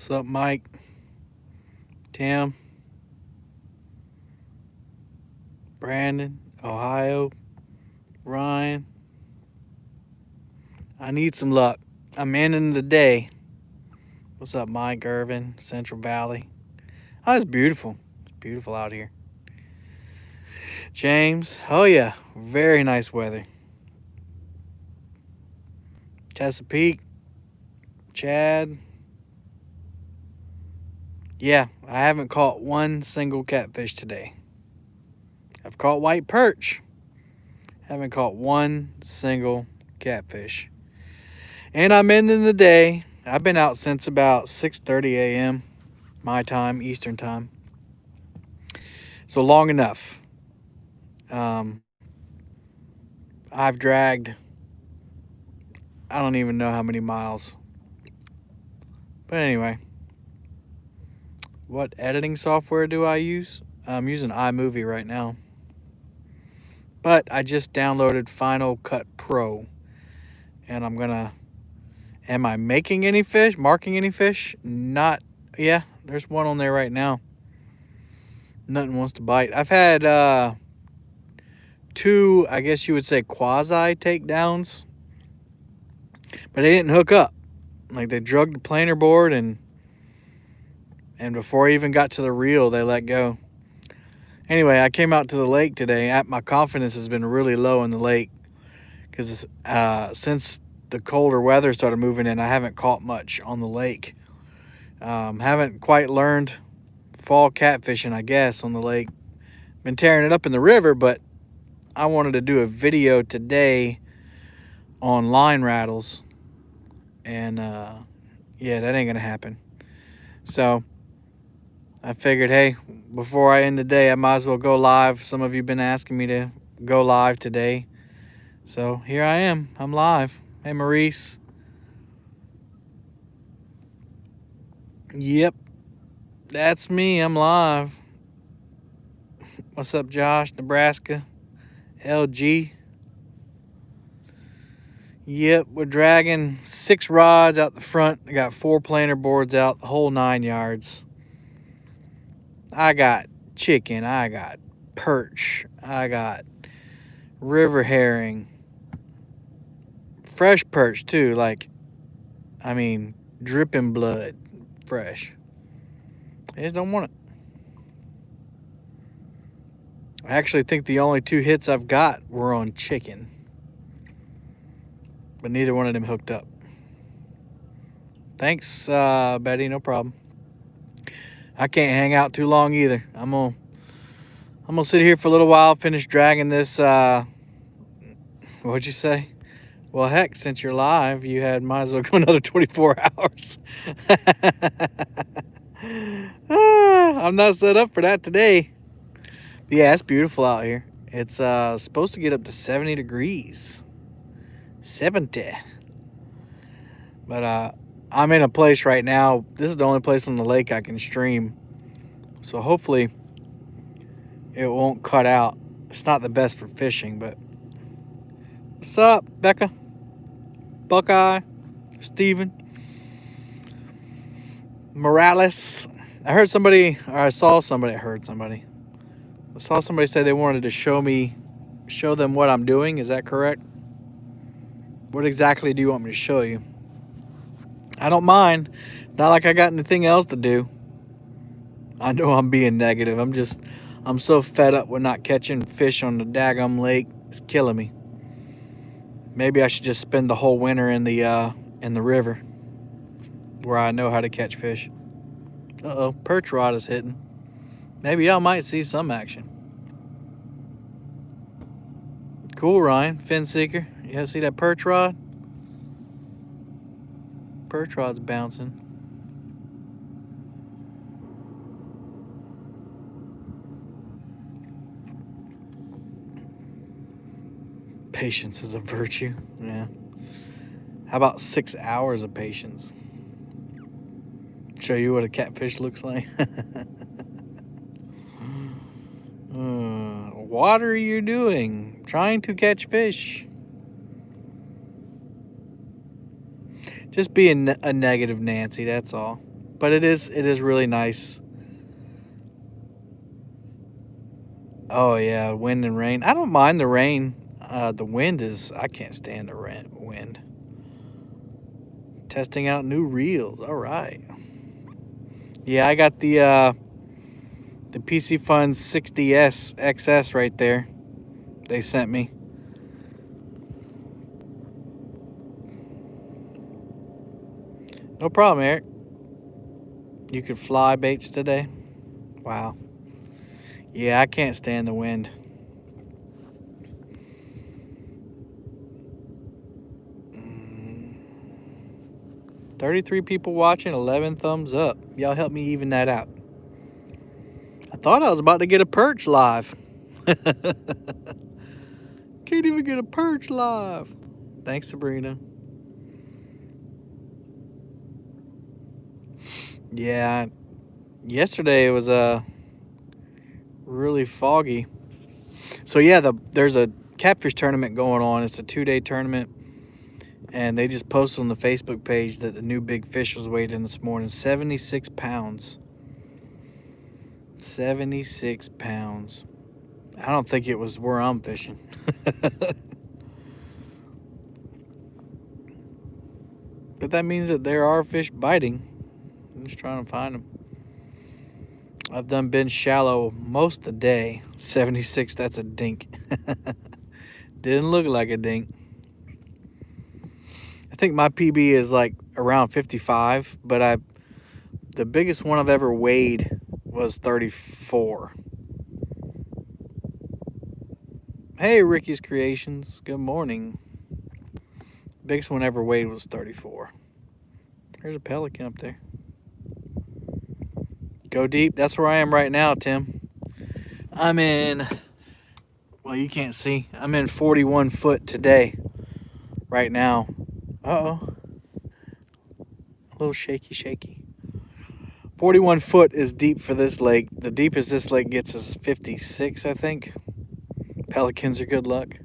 What's up, Mike? Tim? Brandon? Ohio? Ryan? I need some luck. I'm ending the day. What's up, Mike? Irvin? Central Valley? Oh, it's beautiful. It's beautiful out here. James? Oh, yeah. Very nice weather. Chesapeake? Chad? Yeah, I haven't caught one single catfish today. I've caught white perch. Haven't caught one single catfish. And I'm ending the day. I've been out since about 6:30 a.m. my time, Eastern time. So long enough. Um, I've dragged, I don't even know how many miles. But anyway, what editing software do I use? I'm using iMovie right now. But I just downloaded Final Cut Pro. And I'm going to, am I making any fish? Marking any fish? Not, yeah, there's one on there right now. Nothing wants to bite. I've had two, I guess you would say, quasi takedowns, but they didn't hook up. Like, they drugged the planer board, and before I even got to the reel, they let go. Anyway, I came out to the lake today. My confidence has been really low in the lake because since the colder weather started moving in, I haven't caught much on the lake. Haven't quite learned fall catfishing, I guess, on the lake. Been tearing it up in the river, but I wanted to do a video today on line rattles, and yeah, that ain't gonna happen. So I figured, hey, before I end the day, I might as well go live. Some of you have been asking me to go live today, so here I am. I'm live. Hey, Maurice. Yep, that's me. I'm live. What's up, Josh? Nebraska. LG. Yep, we're dragging 6 rods out the front. I got 4 planer boards out, the whole 9 yards. I got chicken, I got perch, I got river herring, fresh perch too, like, I mean, dripping blood, fresh. I just don't want it. I actually think the only 2 hits I've got were on chicken, but neither one of them hooked up. Thanks, Betty, no problem. I can't hang out too long either. I'm gonna sit here for a little while, finish dragging this. What'd you say? Well, heck, since you're live, you might as well go another 24 hours. I'm not set up for that today. But yeah, it's beautiful out here. It's supposed to get up to 70 degrees. 70. But I'm in a place right now. This is the only place on the lake I can stream. So hopefully it won't cut out. It's not the best for fishing, but what's up, Becca? Buckeye? Steven? Morales? I heard somebody, or I saw somebody, I saw somebody say they wanted to show them what I'm doing. Is that correct? What exactly do you want me to show you? I don't mind. Not like I got anything else to do. I know I'm being negative. I'm so fed up with not catching fish on the daggum lake. It's killing me. Maybe I should just spend the whole winter in the river where I know how to catch fish. Uh-oh, perch rod is hitting. Maybe y'all might see some action. Cool, Ryan. Fin seeker. You guys see that perch rod? Perch rod's bouncing. Patience is a virtue. Yeah. How about 6 hours of patience? Show you what a catfish looks like. What are you doing? Trying to catch fish. Just being a negative Nancy, that's all. But it is really nice. Oh yeah, wind and rain. I don't mind the rain. The wind is, I can't stand the wind. Testing out new reels. All right. Yeah, I got the PC Fun 60S XS right there. They sent me. No problem, Eric. You could fly baits today? Wow. Yeah, I can't stand the wind. Mm. 33 people watching, 11 thumbs up. Y'all help me even that out. I thought I was about to get a perch live. Can't even get a perch live. Thanks, Sabrina. Yeah, yesterday it was really foggy. So yeah, there's a catfish tournament going on. It's a 2-day tournament, and they just posted on the Facebook page that the new big fish was weighed in this morning. 76 pounds. 76 pounds. I don't think it was where I'm fishing. But that means that there are fish biting. I'm just trying to find them. I've been shallow most of the day. 76, that's a dink. Didn't look like a dink. I think my PB is like around 55, but the biggest one I've ever weighed was 34. Hey, Ricky's Creations. Good morning. Biggest one ever weighed was 34. There's a pelican up there. Go deep. That's where I am right now, Tim. I'm in, well, you can't see. I'm in 41 foot today, right now. Uh-oh. A little shaky. 41 foot is deep for this lake. The deepest this lake gets is 56, I think. Pelicans are good luck.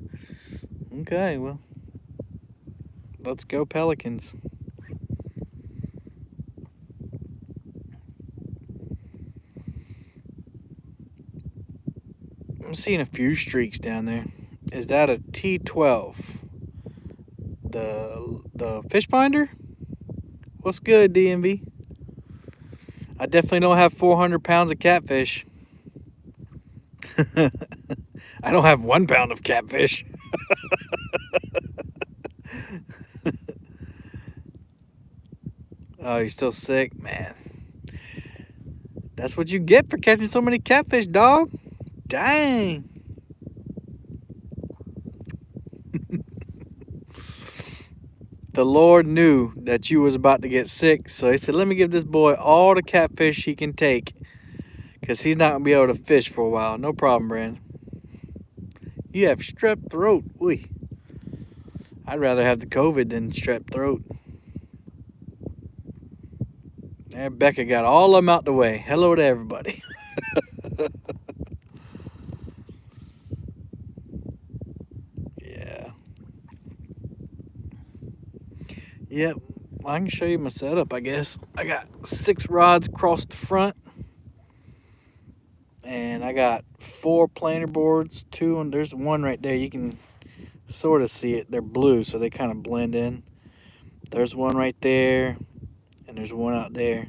Okay, well, let's go Pelicans. I'm seeing a few streaks down there. Is that a T12? The fish finder? What's good, DMV? I definitely don't have 400 pounds of catfish. I don't have 1 pound of catfish. Oh, you're still sick? Man. That's what you get for catching so many catfish, dog. Dang. The Lord knew that you was about to get sick, so he said, let me give this boy all the catfish he can take, because he's not going to be able to fish for a while. No problem, Brandon. You have strep throat. Ooh. I'd rather have the COVID than strep throat. There, Becca got all of them out the way. Hello to everybody. Yeah. Yep. Well, I can show you my setup, I guess. I got 6 rods across the front. And I got 4 planer boards, 2, and there's one right there. You can sort of see it. They're blue, so they kind of blend in. There's one right there, and there's one out there.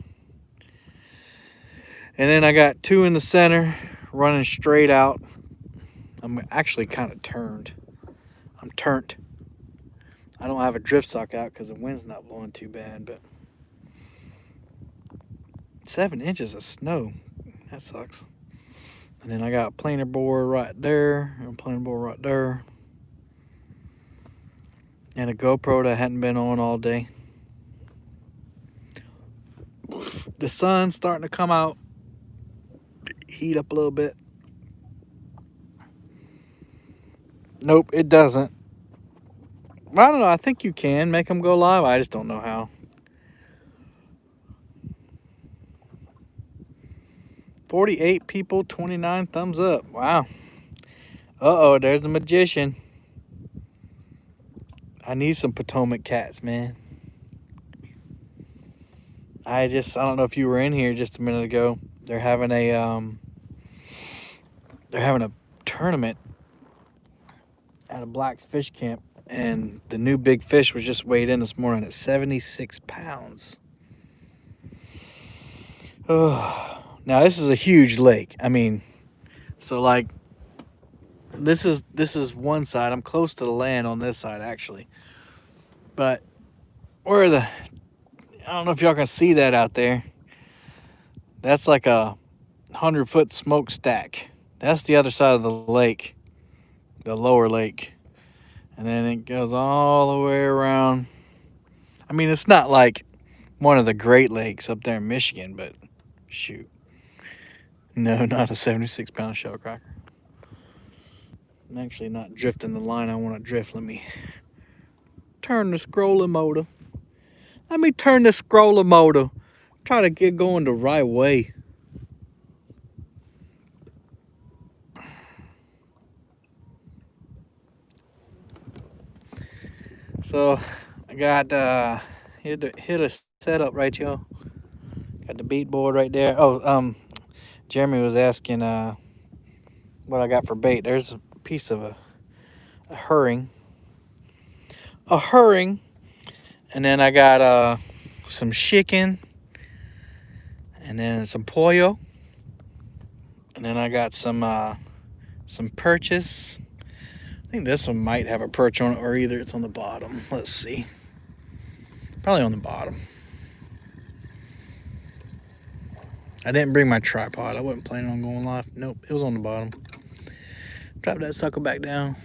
And then I got 2 in the center running straight out. I'm actually kind of turned. I'm turned. I don't have a drift sock out because the wind's not blowing too bad, but 7 inches of snow. That sucks. And then I got a planer board right there, and a planer board right there, and a GoPro that hadn't been on all day. The sun's starting to come out, heat up a little bit. Nope, it doesn't. I don't know. I think you can make them go live. I just don't know how. 48 people, 29 thumbs up. Wow. Uh-oh, there's the magician. I need some Potomac cats, man. I don't know if you were in here just a minute ago. They're having a tournament at a Black's Fish Camp, and the new big fish was just weighed in this morning at 76 pounds. Oh, now this is a huge lake. I mean, so like this is one side. I'm close to the land on this side actually, but I don't know if y'all can see that out there. That's like a 100-foot smokestack. That's the other side of the lake, the lower lake. And then it goes all the way around. I mean, it's not like one of the Great Lakes up there in Michigan, but shoot. No, not a 76-pound shell cracker. I'm actually not drifting the line I want to drift. Let me turn the scroller motor. Try to get going the right way. So I got hit a setup right here. Got the beat board right there. Oh, Jeremy was asking what I got for bait. There's a piece of a herring. And then I got some chicken, and then some pollo, and then I got some perches. I think this one might have a perch on it, or either it's on the bottom. Let's see. Probably on the bottom. I didn't bring my tripod. I wasn't planning on going live. Nope, it was on the bottom. Drop that sucker back down.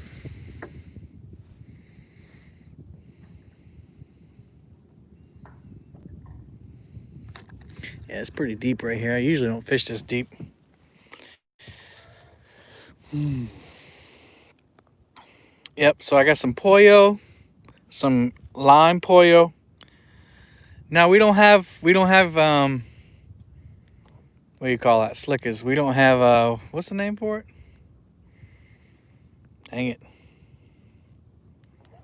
Yeah, it's pretty deep right here. I usually don't fish this deep. Yep, so I got some pollo, some lime pollo. Now we don't have what do you call that? Slickers. We don't have what's the name for it? Dang it.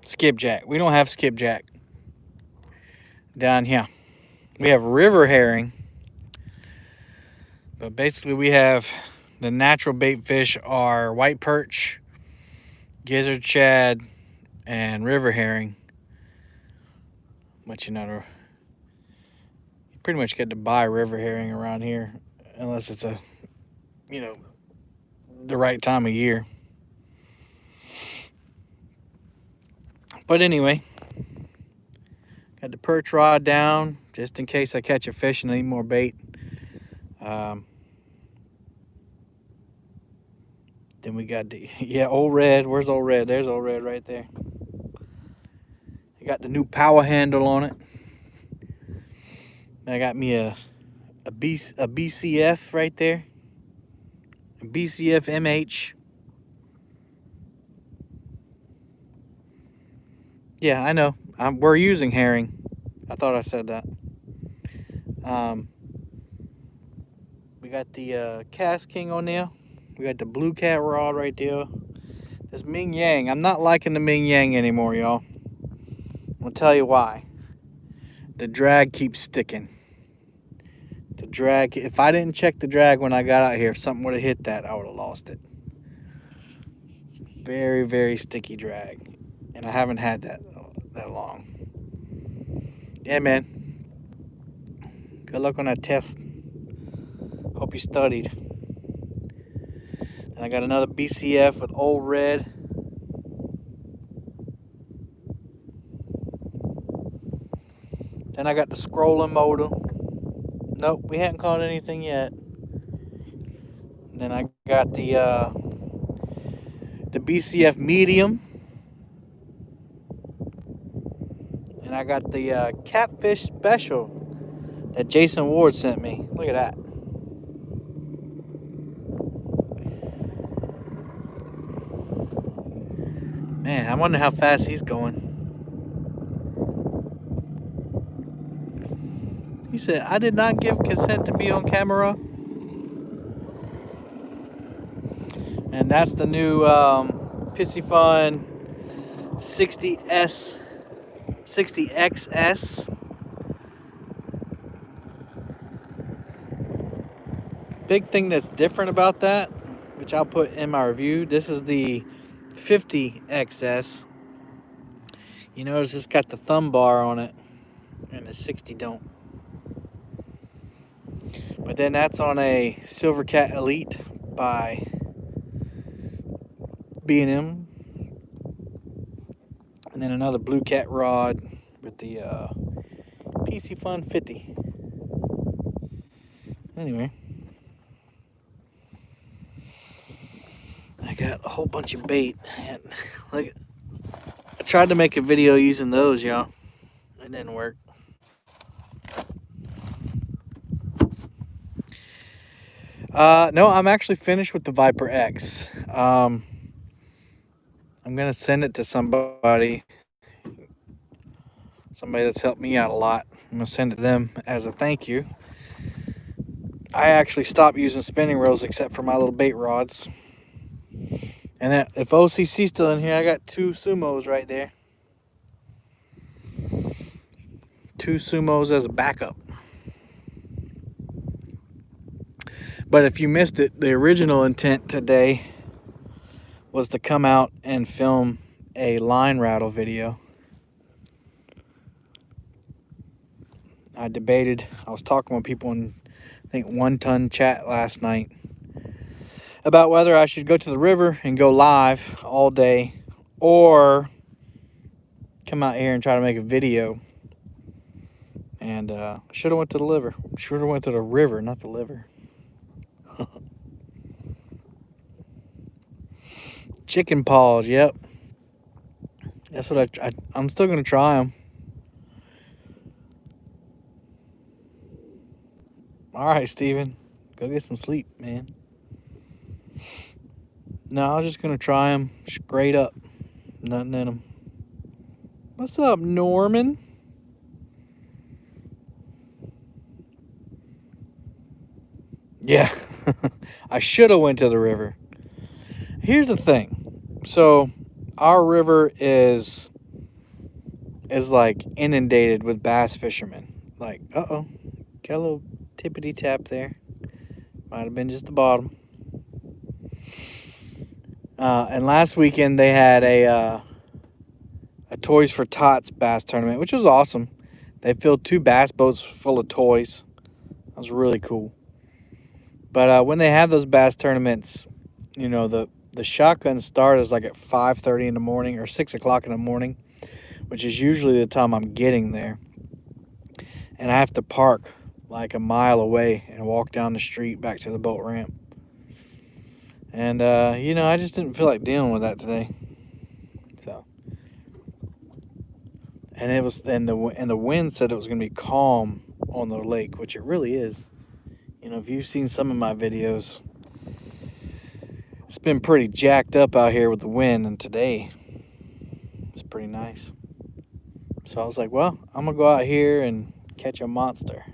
Skipjack. We don't have skipjack down here. We have river herring. But basically we have the natural bait fish are white perch, gizzard shad, and river herring. But you pretty much get to buy river herring around here unless it's the right time of year. But anyway, got the perch rod down just in case I catch a fish and I need more bait. Then we got Old Red. Where's Old Red? There's Old Red right there. I got the new power handle on it. I got me a BCF right there. A BCF MH. Yeah, I know. We're using herring. I thought I said that. We got the Cast King on there. We got the Blue Cat rod right there. This Ming Yang. I'm not liking the Ming Yang anymore, y'all. I'll tell you why. The drag keeps sticking. The drag, if I didn't check the drag when I got out here, if something would have hit that, I would have lost it. Very, very sticky drag. And I haven't had that long. Yeah, man. Good luck on that test. Hope you studied. And I got another BCF with Old Red. Then I got the scrolling motor. Nope, we hadn't caught anything yet. And then I got the BCF medium. And I got the catfish special that Jason Ward sent me. Look at that. Man, I wonder how fast he's going. He said, I did not give consent to be on camera. And that's the new Pissy Fun 60XS. big thing that's different about that, which I'll put in my review, this is the 50 XS. You notice it's got the thumb bar on it, and the 60 don't. But then that's on a Silvercat Elite by B&M. And then another Blue Cat rod with the PC Fun 50. Anyway, I got a whole bunch of bait. And look, I tried to make a video using those, y'all. It didn't work. No, I'm actually finished with the Viper X. I'm gonna send it to somebody that's helped me out a lot. I'm gonna send it to them as a thank you. I actually stopped using spinning reels except for my little bait rods. And if OCC's still in here, I got 2 Sumos right there. 2 Sumos as a backup. But if you missed it, the original intent today was to come out and film a line rattle video. I was talking with people in, I think, 1 Ton chat last night about whether I should go to the river and go live all day or come out here and try to make a video. And should have went to the liver. Should have went to the river, not the liver. Chicken paws, yep. That's what I'm still gonna try them. All right, Steven, go get some sleep, man. No, I was just gonna try them straight up, nothing in them. What's up, Norman? Yeah, I should have went to the river. Here's the thing. So our river is like inundated with bass fishermen. Like, got a little tippity tap there. Might have been just the bottom. And last weekend they had a Toys for Tots bass tournament, which was awesome. They filled 2 bass boats full of toys. That was really cool. But when they have those bass tournaments, you know, the shotgun start is like at 5:30 in the morning or 6 o'clock in the morning, which is usually the time I'm getting there. And I have to park like a mile away and walk down the street back to the boat ramp. And, you know, I just didn't feel like dealing with that today. So. And the wind said it was going to be calm on the lake, which it really is. You know, if you've seen some of my videos, it's been pretty jacked up out here with the wind, and today it's pretty nice. So I was like, well, I'm gonna go out here and catch a monster.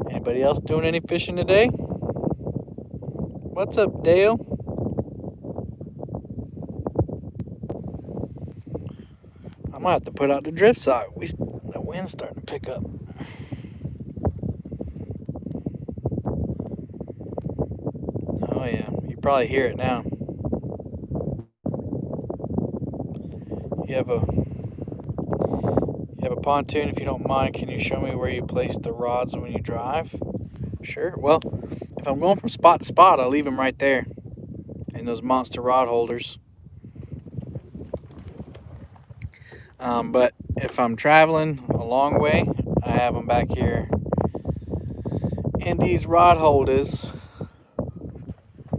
Anybody else doing any fishing today? What's up, Dale? I might have to put out the drift sock. The wind's starting to pick up. Oh yeah, you probably hear it now. You have a pontoon, if you don't mind. Can you show me where you place the rods when you drive? Sure. Well, if I'm going from spot to spot, I'll leave them right there in those monster rod holders. But if I'm traveling a long way, I have them back here in these rod holders,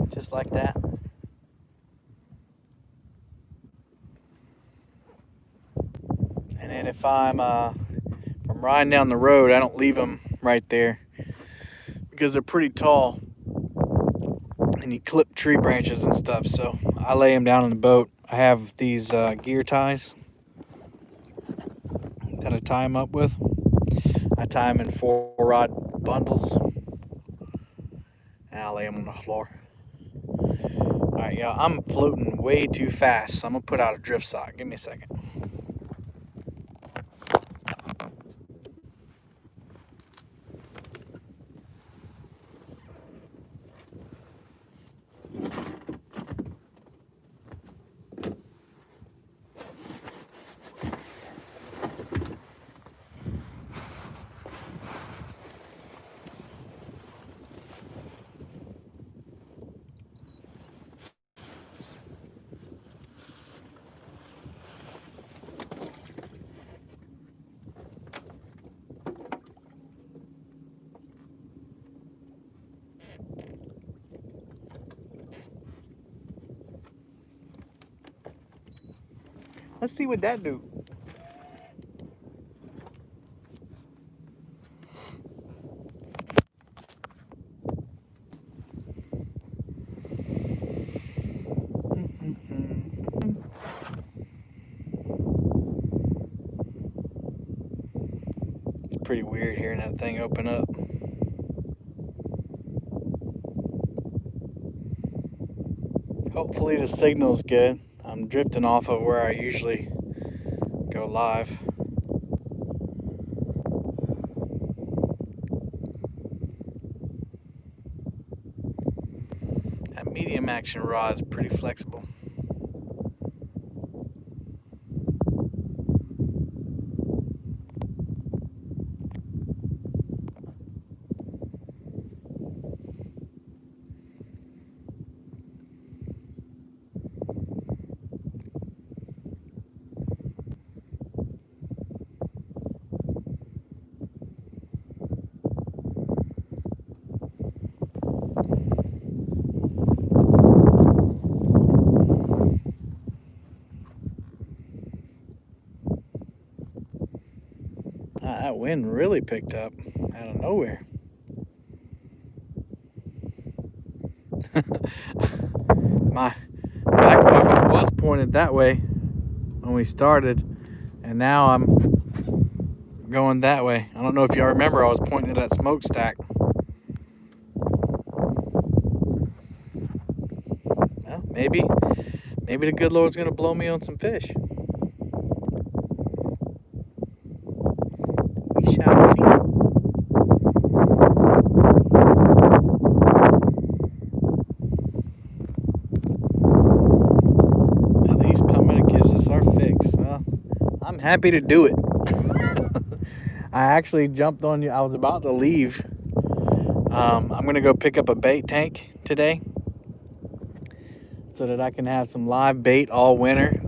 just like that. And then if I'm riding down the road, I don't leave them right there because they're pretty tall and you clip tree branches and stuff. So I lay them down in the boat. I have these gear ties that I tie them up with. I tie them in 4 rod bundles and I lay them on the floor. All Alright, y'all, I'm floating way too fast, so I'm gonna put out a drift sock. Give me a second. Let's see what that do. It's pretty weird hearing that thing open up. Hopefully the signal's good. I'm drifting off of where I usually go live. That medium action rod is pretty flexible. That wind really picked up out of nowhere. My back of my boat was pointed that way when we started, and now I'm going that way. I don't know if y'all remember, I was pointing at that smokestack. Well, maybe the good Lord's gonna blow me on some fish. We shall see. At least Palmetto gives us our fix. Well, I'm happy to do it. I actually jumped on you. I was about to leave. I'm gonna go pick up a bait tank today, so that I can have some live bait all winter.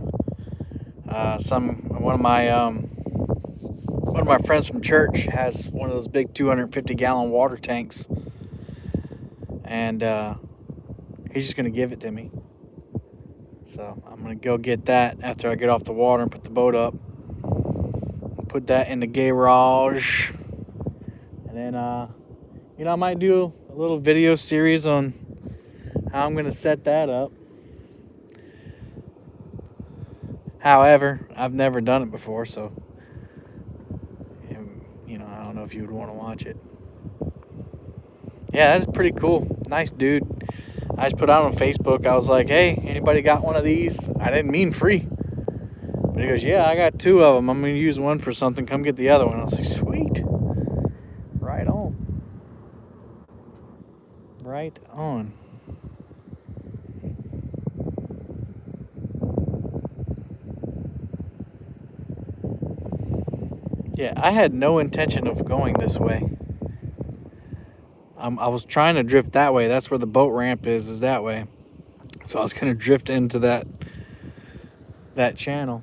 One of my friends from church has one of those big 250-gallon water tanks, and he's just gonna give it to me. So I'm gonna go get that after I get off the water and put the boat up. Put that in the garage, and then I might do a little video series on how I'm gonna set that up. However, I've never done it before, so I don't know if you would want to watch it. Yeah, that's pretty cool. Nice dude. I just put out on Facebook. I was like, hey, anybody got one of these? I didn't mean free. But he goes, yeah, I got 2 of them. I'm going to use one for something. Come get the other one. I was like, sweet. Right on. Right on. Yeah, I had no intention of going this way. I was trying to drift that way. That's where the boat ramp is that way. So I was going to drift into that channel.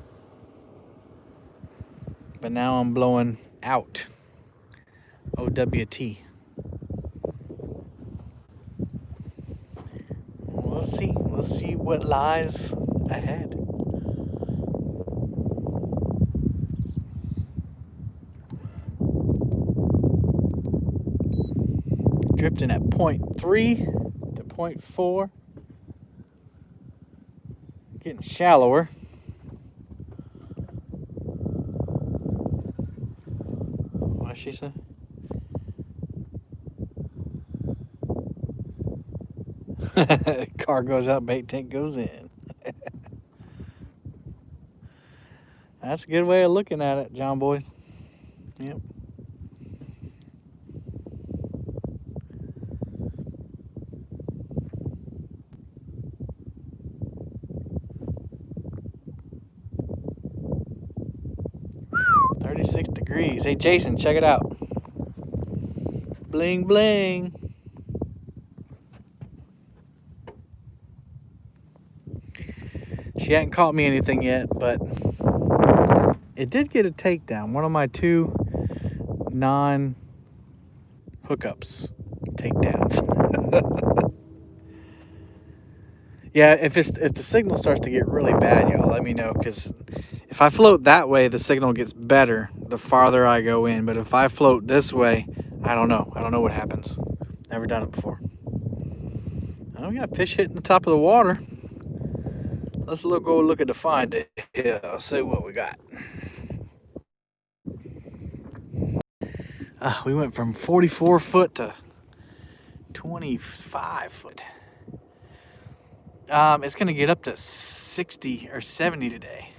But now I'm blowing out. OWT. We'll see. We'll see what lies ahead. Drifting at 0.3 to 0.4. Getting shallower. What she say? Car goes out, bait tank goes in. That's a good way of looking at it, John Boys. Yep. Whew, 36 degrees. Hey, Jason, check it out. Bling, bling. She hadn't caught me anything yet, but it did get a takedown. One of my 2 non-hookups takedowns. Yeah, if the signal starts to get really bad, y'all let me know, because if I float that way, the signal gets better the farther I go in. But if I float this way, I don't know. I don't know what happens. Never done it before. Oh, we got fish hitting the top of the water. Let's go look at the find it. Yeah, I'll see what we got. We went from 44 foot to 25 foot. It's gonna get up to 60 or 70 today.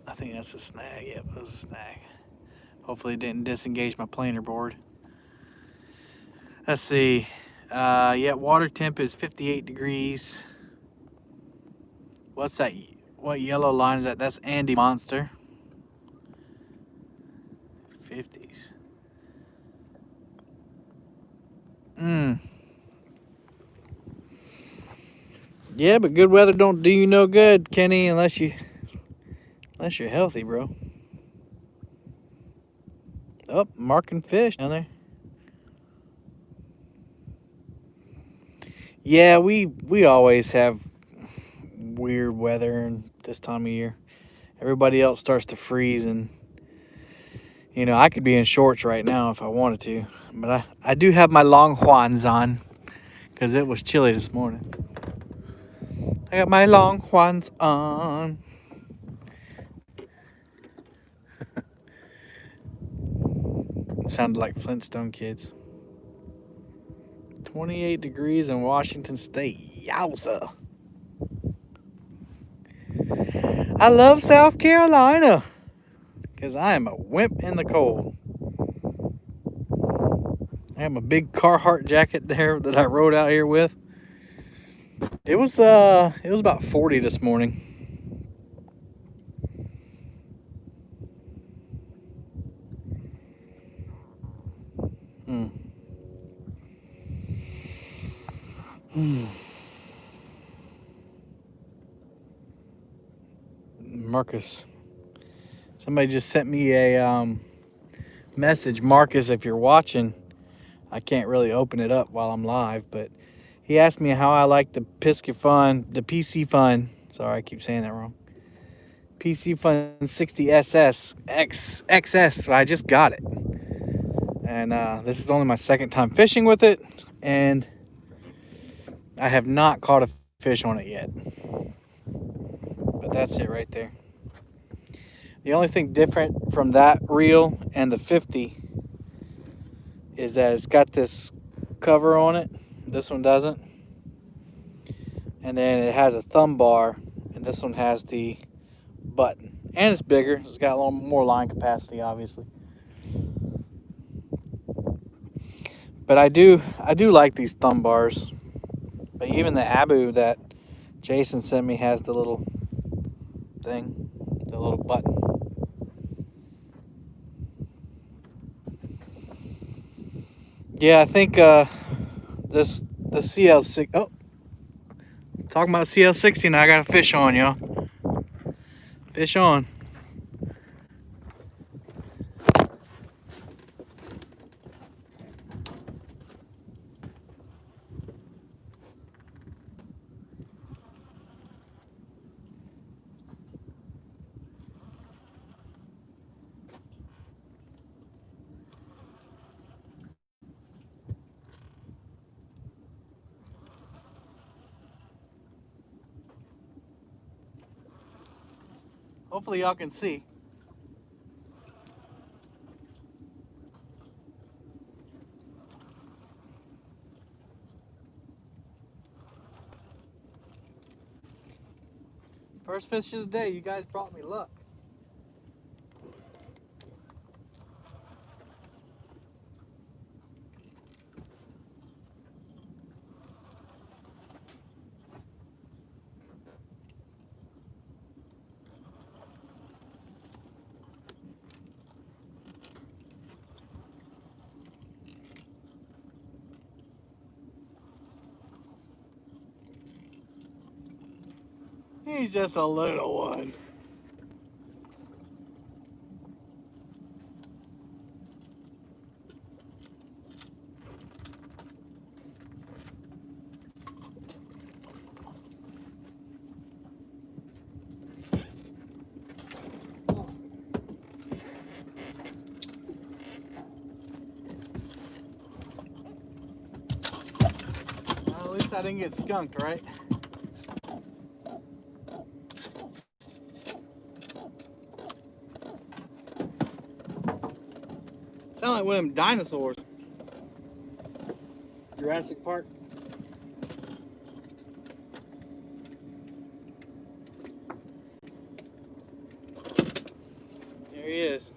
I think that's a snag. Yep, that was a snag. Hopefully it didn't disengage my planer board. Let's see. Yeah, water temp is 58 degrees. What's that? What yellow line is that? That's Andy Monster. 50s. Yeah, but good weather don't do you no good, Kenny, unless you're healthy, bro. Oh, marking fish down there. Yeah, we always have weird weather this time of year. Everybody else starts to freeze, and I could be in shorts right now if I wanted to, but I do have my long Juans on because it was chilly this morning. I got my long Juans on. Sounded like Flintstone kids. 28 degrees in Washington State. Yowza. I love South Carolina because I am a wimp in the cold. I have a big Carhartt jacket there that I rode out here with. It was about 40 this morning. Marcus, somebody just sent me a message. Marcus, if you're watching, I can't really open it up while I'm live, but he asked me how I like the PC Fun. Sorry, I keep saying that wrong. PC Fun 60 SS XS. I just got it, and this is only my second time fishing with it, and I have not caught a fish on it yet. But that's it right there. The only thing different from that reel and the 50 is that it's got this cover on it. This one doesn't. And then it has a thumb bar, and this one has the button. And it's bigger. It's got a little more line capacity, obviously. But I do like these thumb bars. But even the Abu that Jason sent me has the little thing, the little button. Yeah, I think the CL6. Oh, talking about CL60 now. I got a fish on, y'all. Fish on. Hopefully y'all can see. First fish of the day. You guys brought me luck. He's just a little one. Well, at least I didn't get skunked, right? Sound like one of them dinosaurs. Jurassic Park. There he is.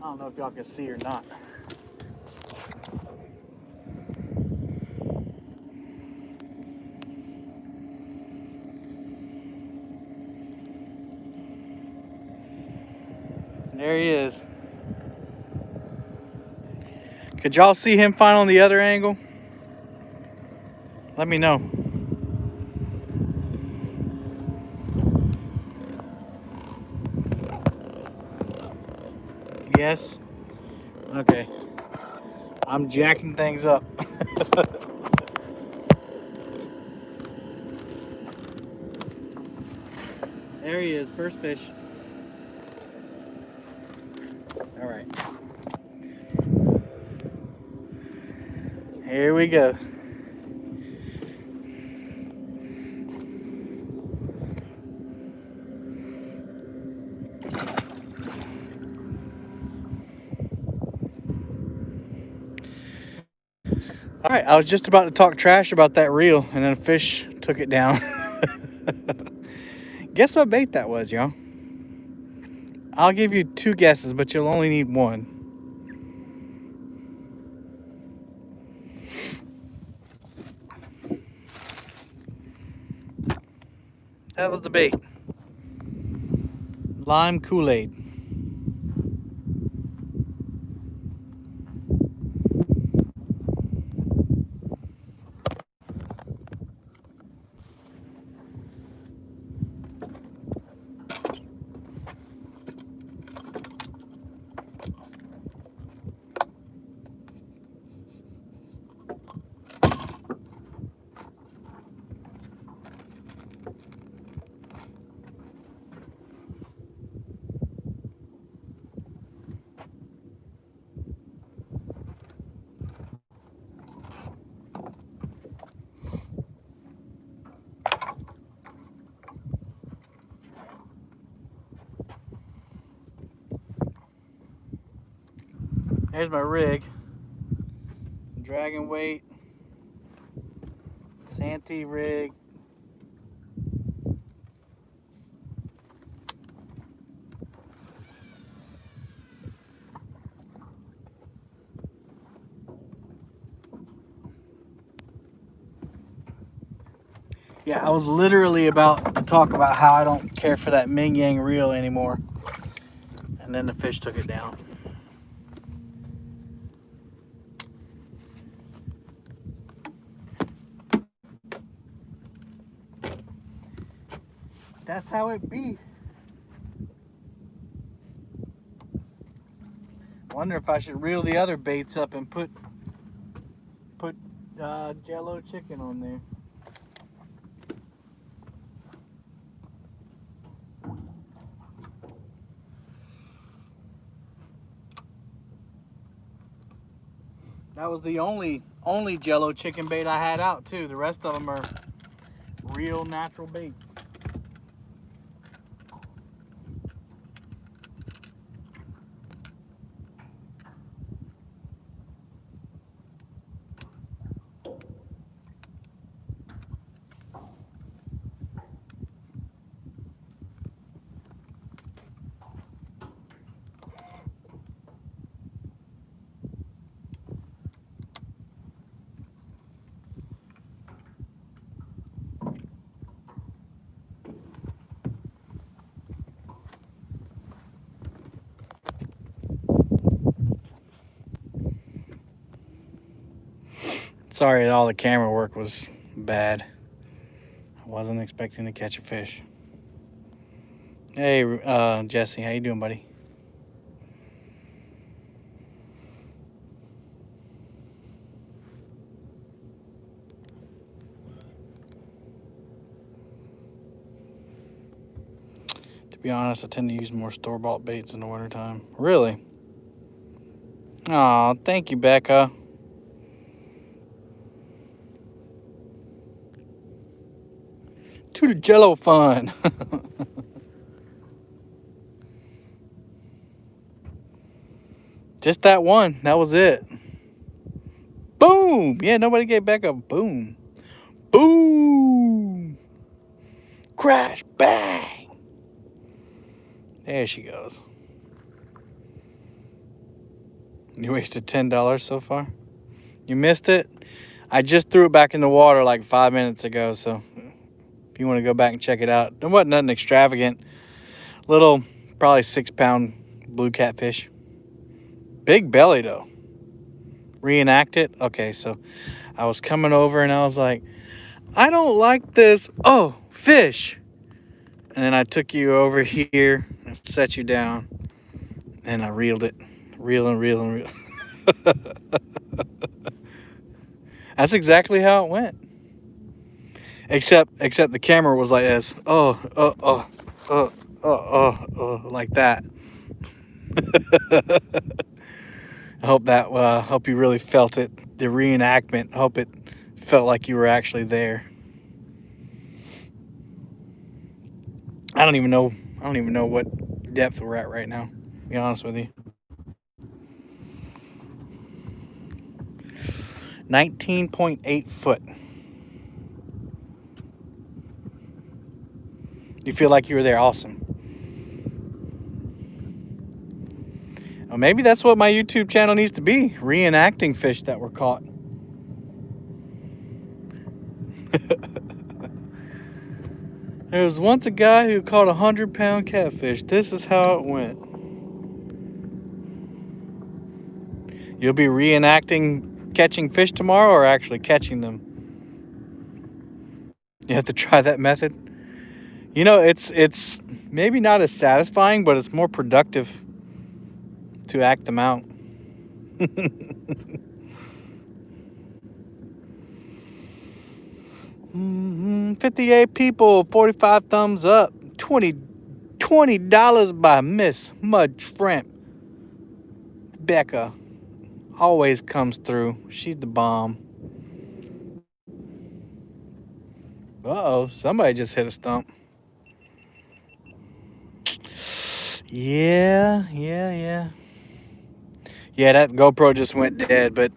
I don't know if y'all can see or not. There he is. Could y'all see him fine on the other angle? Let me know. Yes? Okay. I'm jacking things up. There he is, first fish. All right. Here we go. All right, I was just about to talk trash about that reel, and then a fish took it down. Guess what bait that was, y'all? I'll give you 2 guesses, but you'll only need 1. That was the bait. Lime Kool-Aid. There's my rig. Dragon weight. Santee rig. Yeah, I was literally about to talk about how I don't care for that Ming Yang reel anymore. And then the fish took it down. That's how it be. Wonder if I should reel the other baits up and put Jello chicken on there. That was the only Jello chicken bait I had out too. The rest of them are real natural baits. Sorry that all the camera work was bad. I wasn't expecting to catch a fish. Hey, Jesse, how you doing, buddy? To be honest, I tend to use more store-bought baits in the wintertime. Really? Aw, thank you, Becca. To the Jello fun. Just that one. That was it. Boom! Yeah, nobody gave Becca a boom. Boom! Crash! Bang! There she goes. You wasted $10 so far? You missed it? I just threw it back in the water like 5 minutes ago, so if you want to go back and check it out. There wasn't nothing extravagant. Little, probably 6-pound blue catfish. Big belly, though. Reenact it? Okay, so I was coming over and I was like, I don't like this. Oh, fish. And then I took you over here and set you down. And I reeled it. Reel and reel and reel. That's exactly how it went. Except the camera was like this. Like that. I hope that hope you really felt it. The reenactment. Hope it felt like you were actually there. I don't even know what depth we're at right now, to be honest with you. 19.8 foot. You feel like you were there? Awesome. Well, maybe that's what my YouTube channel needs to be, reenacting fish that were caught. There was once a guy who caught a 100-pound catfish. This is how it went. You'll be reenacting catching fish tomorrow, or actually catching them? You have to try that method. You know, it's maybe not as satisfying, but it's more productive to act them out. 58 people, 45 thumbs up, $20 by Miss Mud Shrimp. Becca always comes through. She's the bomb. Uh-oh, somebody just hit a stump. Yeah, that GoPro just went dead, but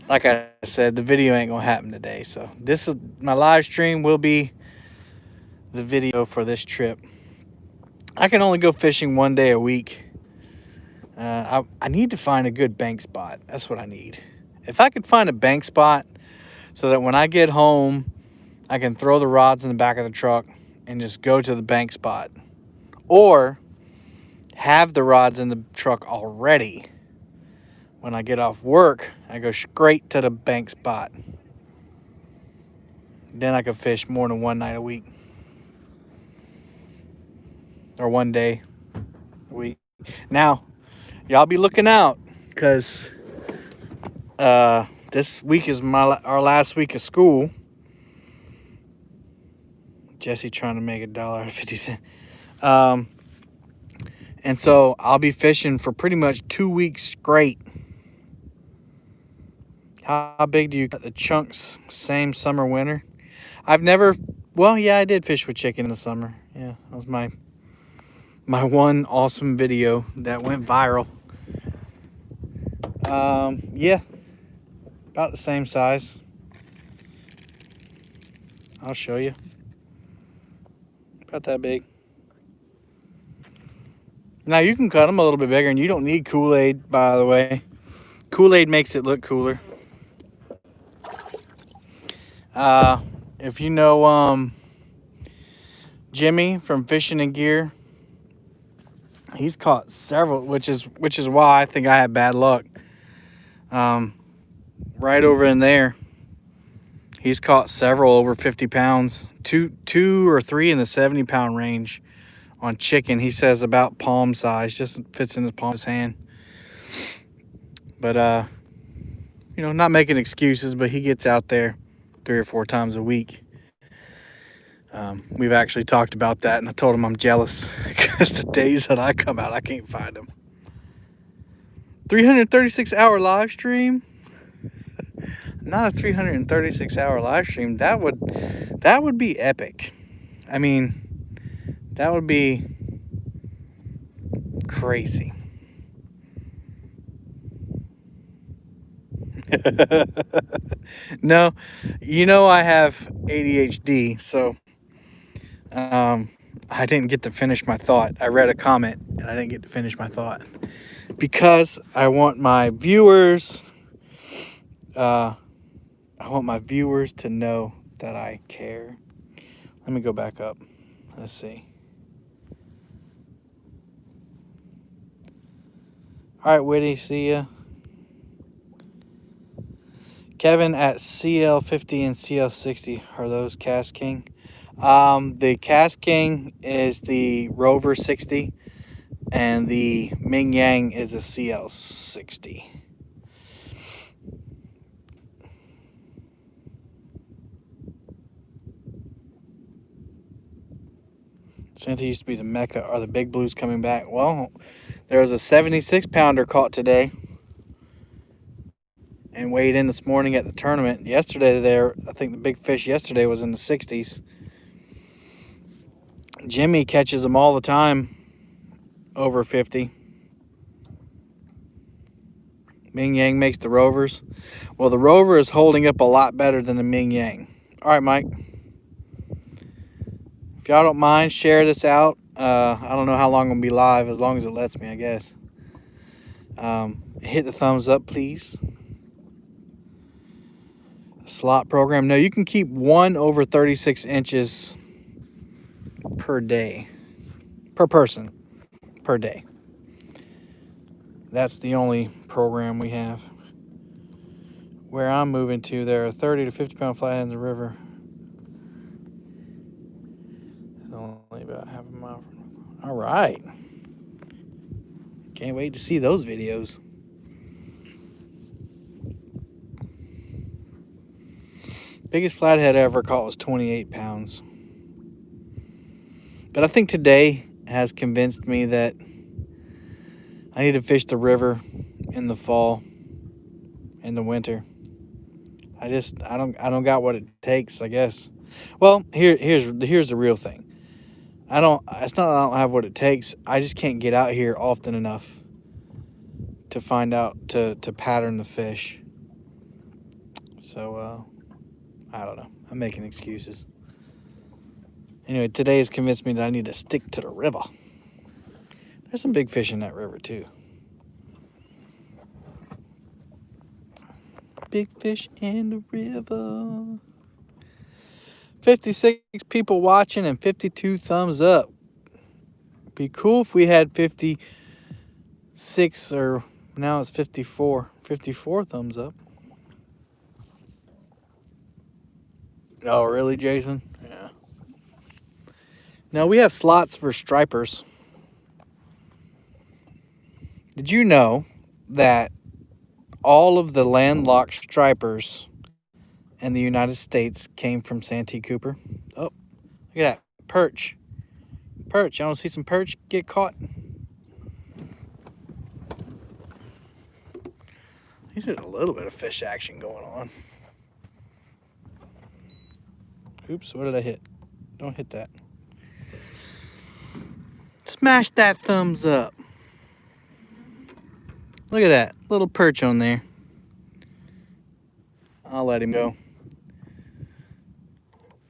like I said, the video ain't gonna happen today. So this is my live stream will be the video for this trip. I can only go fishing one day a week. I need to find a good bank spot. That's what I need. If I could find a bank spot so that when I get home, I can throw the rods in the back of the truck and just go to the bank spot, or have the rods in the truck already. When I get off work, I go straight to the bank spot. Then I can fish more than one night a week. Or one day a week. Now, y'all be looking out, because this week is our last week of school. Jesse trying to make $1.50. And so I'll be fishing for pretty much 2 weeks straight. How big do you cut the chunks? Same summer, winter? I've never, well, yeah, I did fish with chicken in the summer. Yeah, that was my one awesome video that went viral. Yeah, about the same size. I'll show you. About that big. Now you can cut them a little bit bigger, and you don't need Kool-Aid, by the way. Kool-Aid makes it look cooler. If you know Jimmy from Fishing and Gear, he's caught several, which is why I think I had bad luck. right over in there. He's caught several over 50 pounds, two or three in the 70-pound range on chicken. He says about palm size, just fits in his palm of his hand. But, you know, not making excuses, but he gets out there 3 or 4 times a week. We've actually talked about that, and I told him I'm jealous because the days that I come out, I can't find him. 336-hour live stream? Not a 336-hour live stream. That would be epic. I mean, that would be crazy. No, you know I have ADHD, so I didn't get to finish my thought. I read a comment and I didn't get to finish my thought because I want my viewers to know that I care. Let me go back up. Let's see. All right, Whitty, see ya. Kevin at CL50 and CL60, are those Cast King? The Cast King is the Rover 60, and the Ming Yang is a CL60. Santa used to be the Mecca. Are the big blues coming back? Well, there was a 76-pounder caught today and weighed in this morning at the tournament. Yesterday, I think the big fish yesterday was in the 60s. Jimmy catches them all the time over 50. Ming Yang makes the Rovers. Well, the Rover is holding up a lot better than the Ming Yang. All right, Mike. If y'all don't mind, share this out. I don't know how long I'm going to be live, as long as it lets me, I guess. Hit the thumbs up, please. Slot program. No, you can keep 1 over 36 inches per day. Per person. Per day. That's the only program we have. Where I'm moving to, there are 30 to 50 pound flatheads in the river. It's only about half a mile from. All right. Can't wait to see those videos. Biggest flathead I ever caught was 28 pounds. But I think today has convinced me that I need to fish the river in the fall, in the winter. I don't got what it takes, I guess. Well, here's the real thing. It's not that I don't have what it takes. I just can't get out here often enough to find out to pattern the fish. So I don't know. I'm making excuses. Anyway, today has convinced me that I need to stick to the river. There's some big fish in that river too. Big fish in the river. 56 people watching and 52 thumbs up. Be cool if we had 56, or now it's 54. 54 thumbs up. Oh, really, Jason? Yeah. Now we have slots for stripers. Did you know that all of the landlocked stripers in the United States came from Santee Cooper? Oh, look at that. Perch. Perch. You want to see some perch get caught? There's a little bit of fish action going on. Oops, what did I hit? Don't hit that. Smash that thumbs up. Look at that. Little perch on there. I'll let him go.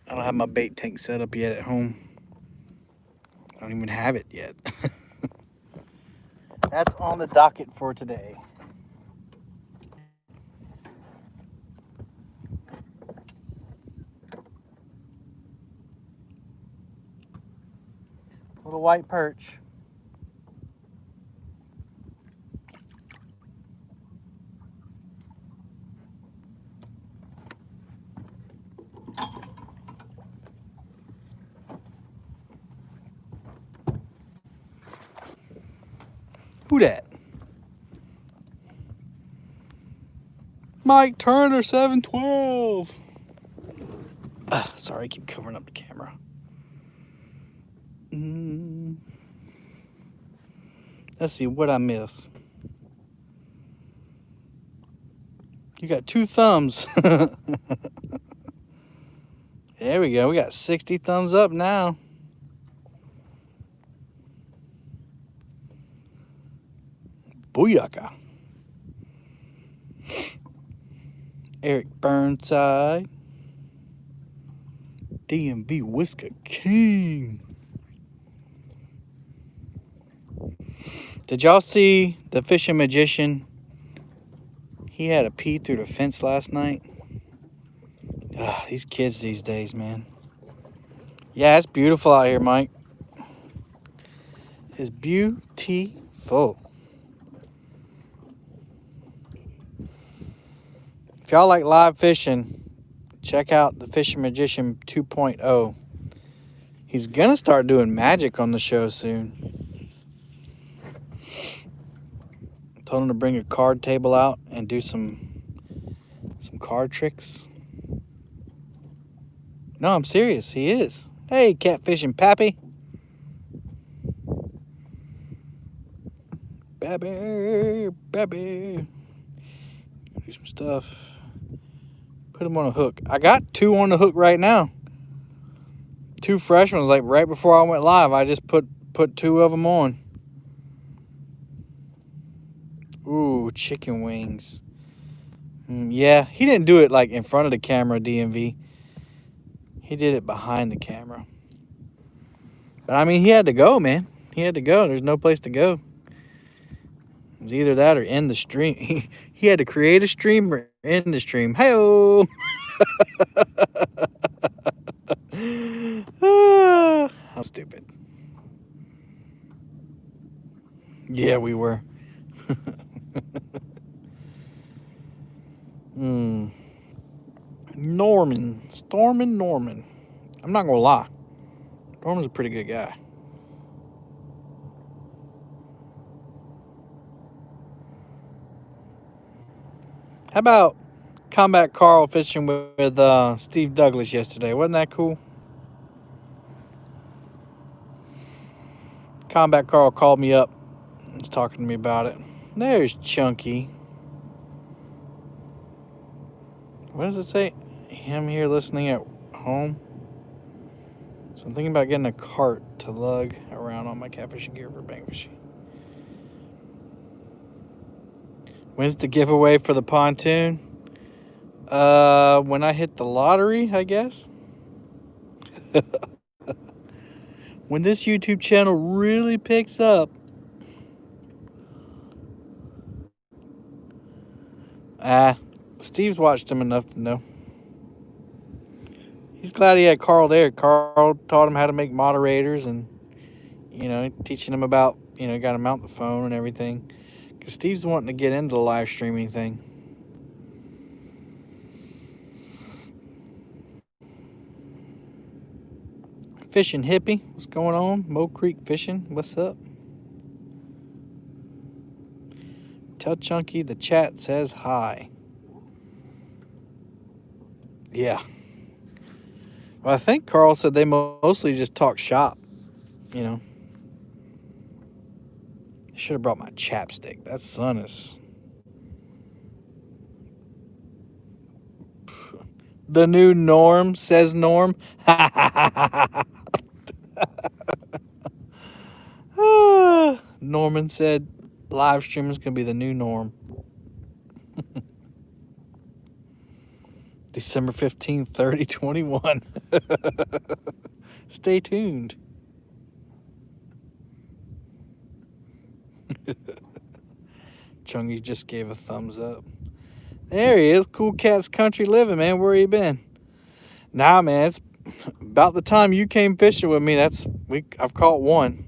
I don't have my bait tank set up yet at home. I don't even have it yet. That's on the docket for today. Little white perch. Who that? Mike Turner, 712. Sorry, I keep covering up the camera. Let's see what I miss. You got 2 thumbs. There we go. We got 60 thumbs up now. Booyaka. Eric Burnside. DMV Whisker King. Did y'all see the fishing magician? He had a pee through the fence last night. These kids these days, man. Yeah, it's beautiful out here, Mike. It's beautiful. If y'all like live fishing, check out the Fishing Magician 2.0. He's gonna start doing magic on the show soon. Told him to bring a card table out and do some card tricks. No, I'm serious. He is. Hey, catfishing Pappy. Babby. Do some stuff. Put him on a hook. I got 2 on the hook right now. 2 fresh ones, like right before I went live. I just put 2 of them on. Ooh, chicken wings. Yeah, he didn't do it like in front of the camera, DMV. He did it behind the camera. But I mean, he had to go, man. He had to go. There's no place to go. It's either that or end the stream. He had to create a stream or end the stream. Hey-oh! How stupid. Yeah, we were. Norman. I'm not gonna lie. Norman's a pretty good guy. How about Combat Carl fishing with Steve Douglas yesterday? Wasn't that cool? Combat Carl called me up and was talking to me about it. There's Chunky. What does it say? Him here listening at home. So I'm thinking about getting a cart to lug around on my catfishing gear for bank fishing. When's the giveaway for the pontoon? When I hit the lottery, I guess. When this YouTube channel really picks up. Steve's watched him enough to know. He's glad he had Carl there. Carl taught him how to make moderators and, teaching him about, got to mount the phone and everything. Because Steve's wanting to get into the live streaming thing. Fishing Hippie, what's going on? Mo Creek Fishing, what's up? Tell Chunky the chat says hi. Yeah. Well, I think Carl said they mostly just talk shop, I should have brought my chapstick. That sun is... The new norm, says Norm. Norman said live streaming is going to be the new norm. December 15th, 3021. Stay tuned. Chungy just gave a thumbs up. There he is. Cool Cat's Country Living, man. Where you been? Nah, man. It's about the time you came fishing with me. I've caught 1.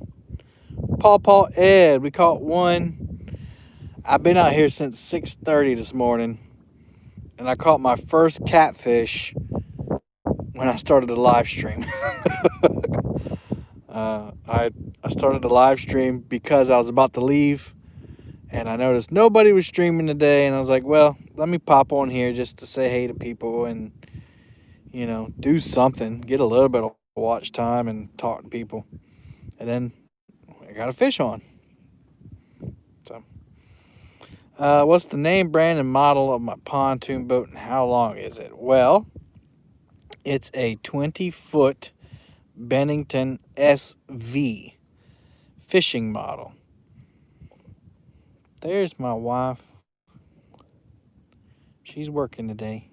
Paw Ed. We caught 1. I've been out here since 6:30 this morning. And I caught my first catfish when I started the live stream. I started the live stream because I was about to leave And I noticed nobody was streaming today, and I was like, well, let me pop on here just to say hey to people and, do something, get a little bit of watch time and talk to people. And then I got a fish on. So, what's the name, brand, and model of my pontoon boat, and how long is it? Well, it's a 20-foot Bennington SV fishing model. There's my wife. She's working today.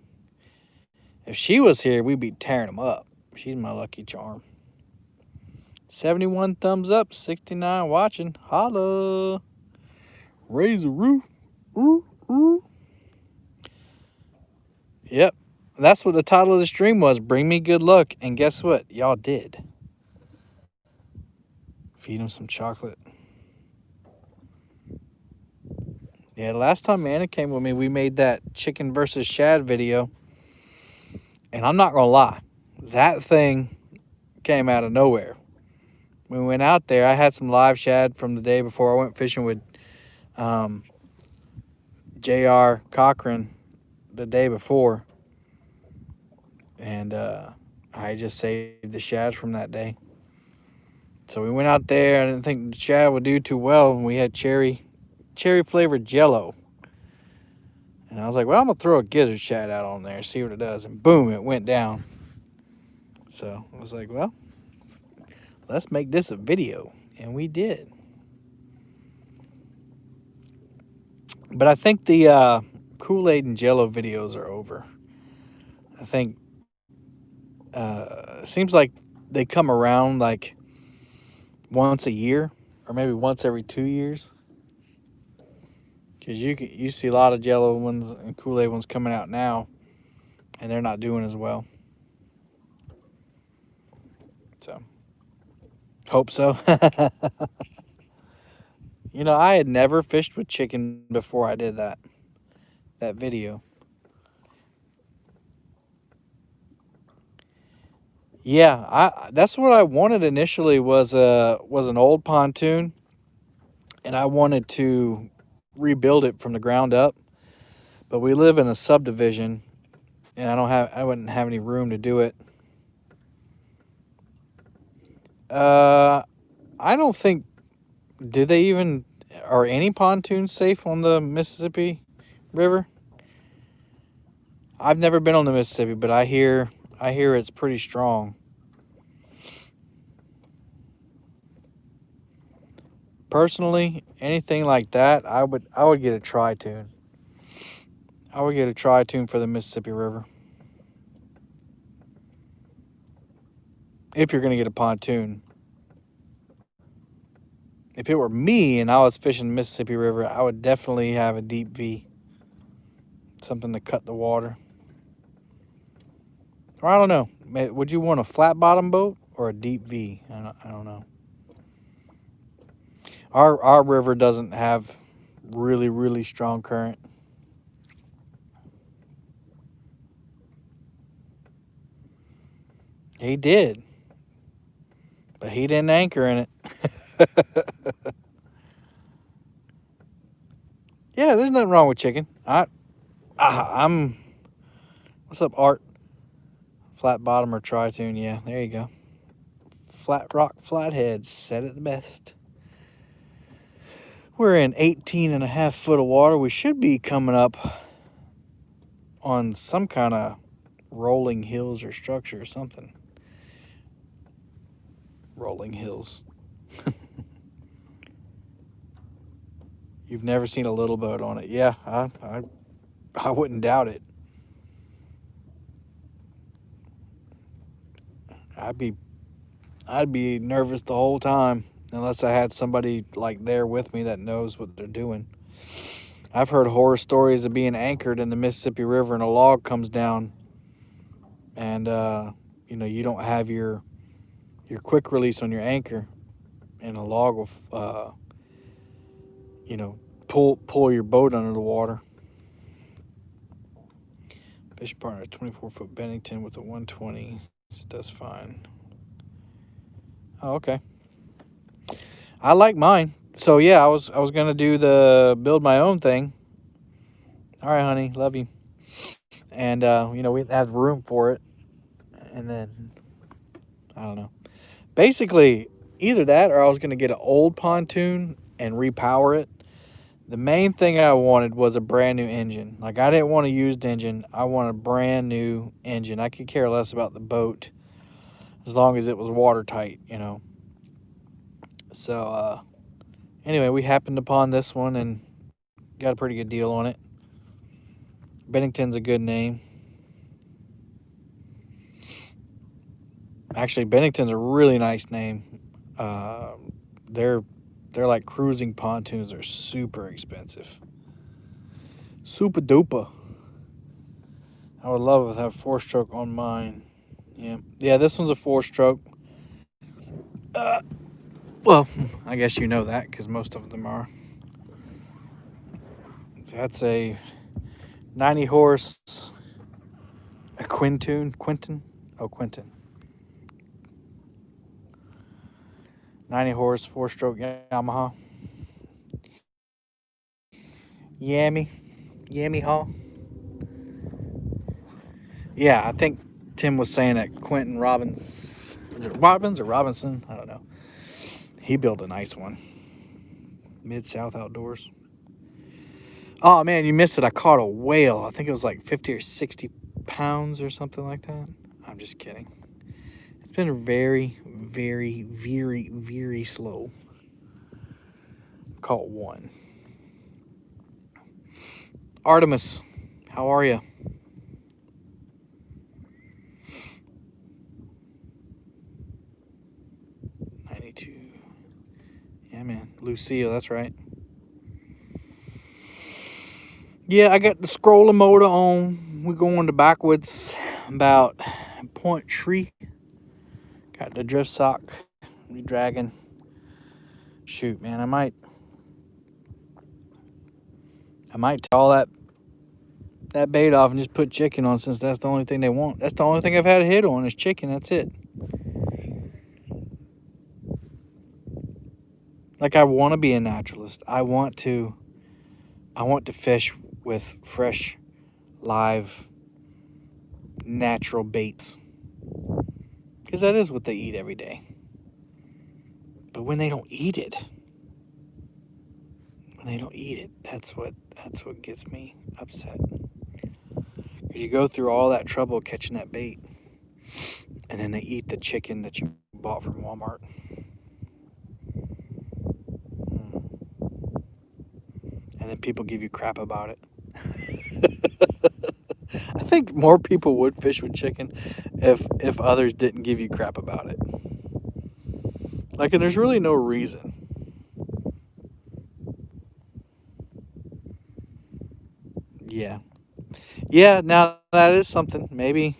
If she was here, we'd be tearing them up. She's my lucky charm. 71 thumbs up, 69 watching. Holla. Raise the roof. Ooh, ooh. Yep. That's what the title of the stream was. Bring me good luck. And guess what? Y'all did. Feed him some chocolate. Yeah, the last time Anna came with me, we made that chicken versus shad video. And I'm not going to lie. That thing came out of nowhere. When we went out there, I had some live shad from the day before. I went fishing with J.R. Cochran the day before. And I just saved the shad from that day. So we went out there. I didn't think the shad would do too well. And we had cherry flavored jello. And I was like, well, I'm going to throw a gizzard shad out on there, see what it does. And boom, it went down. So I was like, well, let's make this a video. And we did. But I think the Kool-Aid and Jello videos are over. I think it seems like they come around like once a year or maybe once every 2 years. Because you see a lot of Jello ones and Kool-Aid ones coming out now, and they're not doing as well. So, hope so. I had never fished with chicken before I did that video. Yeah, that's what I wanted initially was an old pontoon, and I wanted to rebuild it from the ground up. But we live in a subdivision, and I wouldn't have any room to do it. I don't think, are any pontoons safe on the Mississippi River? I've never been on the Mississippi, but I hear it's pretty strong. Personally, anything like that, I would get a tri-tune. I would get a tri-tune for the Mississippi River. If you're going to get a pontoon. If it were me and I was fishing the Mississippi River, I would definitely have a deep V. Something to cut the water. Or I don't know. Would you want a flat bottom boat or a deep V? I don't know. Our river doesn't have really, really strong current. He did. But he didn't anchor in it. Yeah, there's nothing wrong with chicken. I'm what's up, Art? Flat bottom or tri-tune, yeah, there you go. Flat rock flatheads said it the best. We're in 18.5 foot of water. We should be coming up on some kind of rolling hills or structure or something. Rolling hills. You've never seen a little boat on it. Yeah, I wouldn't doubt it. I'd be nervous the whole time unless I had somebody like there with me that knows what they're doing. I've heard horror stories of being anchored in the Mississippi River and a log comes down and you don't have your quick release on your anchor and a log will pull your boat under the water. Fishing partner, 24-foot Bennington with a 120. So that's fine. Oh, okay. I like mine. So yeah, I was gonna do the build my own thing. All right, honey, love you. And we didn't have room for it. And then I don't know. Basically, either that or I was gonna get an old pontoon and repower it. The main thing I wanted was a brand new engine. Like I didn't want a used engine. I want a brand new engine. I could care less about the boat as long as it was watertight. So anyway, we happened upon this one and got a pretty good deal on it. Bennington's a good name. Actually, Bennington's a really nice name. Uh, they're they're like cruising pontoons. They're super expensive. Super duper. I would love to have 4-stroke on mine. Yeah. This one's a 4-stroke. Uh, well, I guess you know that because most of them are. That's a 90 horse, a Quinton. Oh, Quinton. 90 horse, 4-stroke Yamaha. Yammy. Yammy Haw. Yeah, I think Tim was saying that Quentin Robbins. Is it Robbins or Robinson? I don't know. He built a nice one. Mid South Outdoors. Oh man, you missed it. I caught a whale. I think it was like 50 or 60 pounds or something like that. I'm just kidding. It's been very, very, very, very slow. I've caught one. Artemis, how are you? 92. Yeah, man. Lucille, that's right. Yeah, I got the scroller motor on. We're going to backwoods about Point Tree. Got the drift sock. We dragging. Shoot, man, I might take all that bait off and just put chicken on since that's the only thing they want. That's the only thing I've had a hit on is chicken. That's it. Like I want to be a naturalist. I want to fish with fresh, live, natural baits. Because that is what they eat every day. But when they don't eat it, that's what gets me upset. Because you go through all that trouble catching that bait, and then they eat the chicken that you bought from Walmart. And then people give you crap about it. I think more people would fish with chicken if others didn't give you crap about it. Like, and there's really no reason. Yeah. Yeah, now that is something. Maybe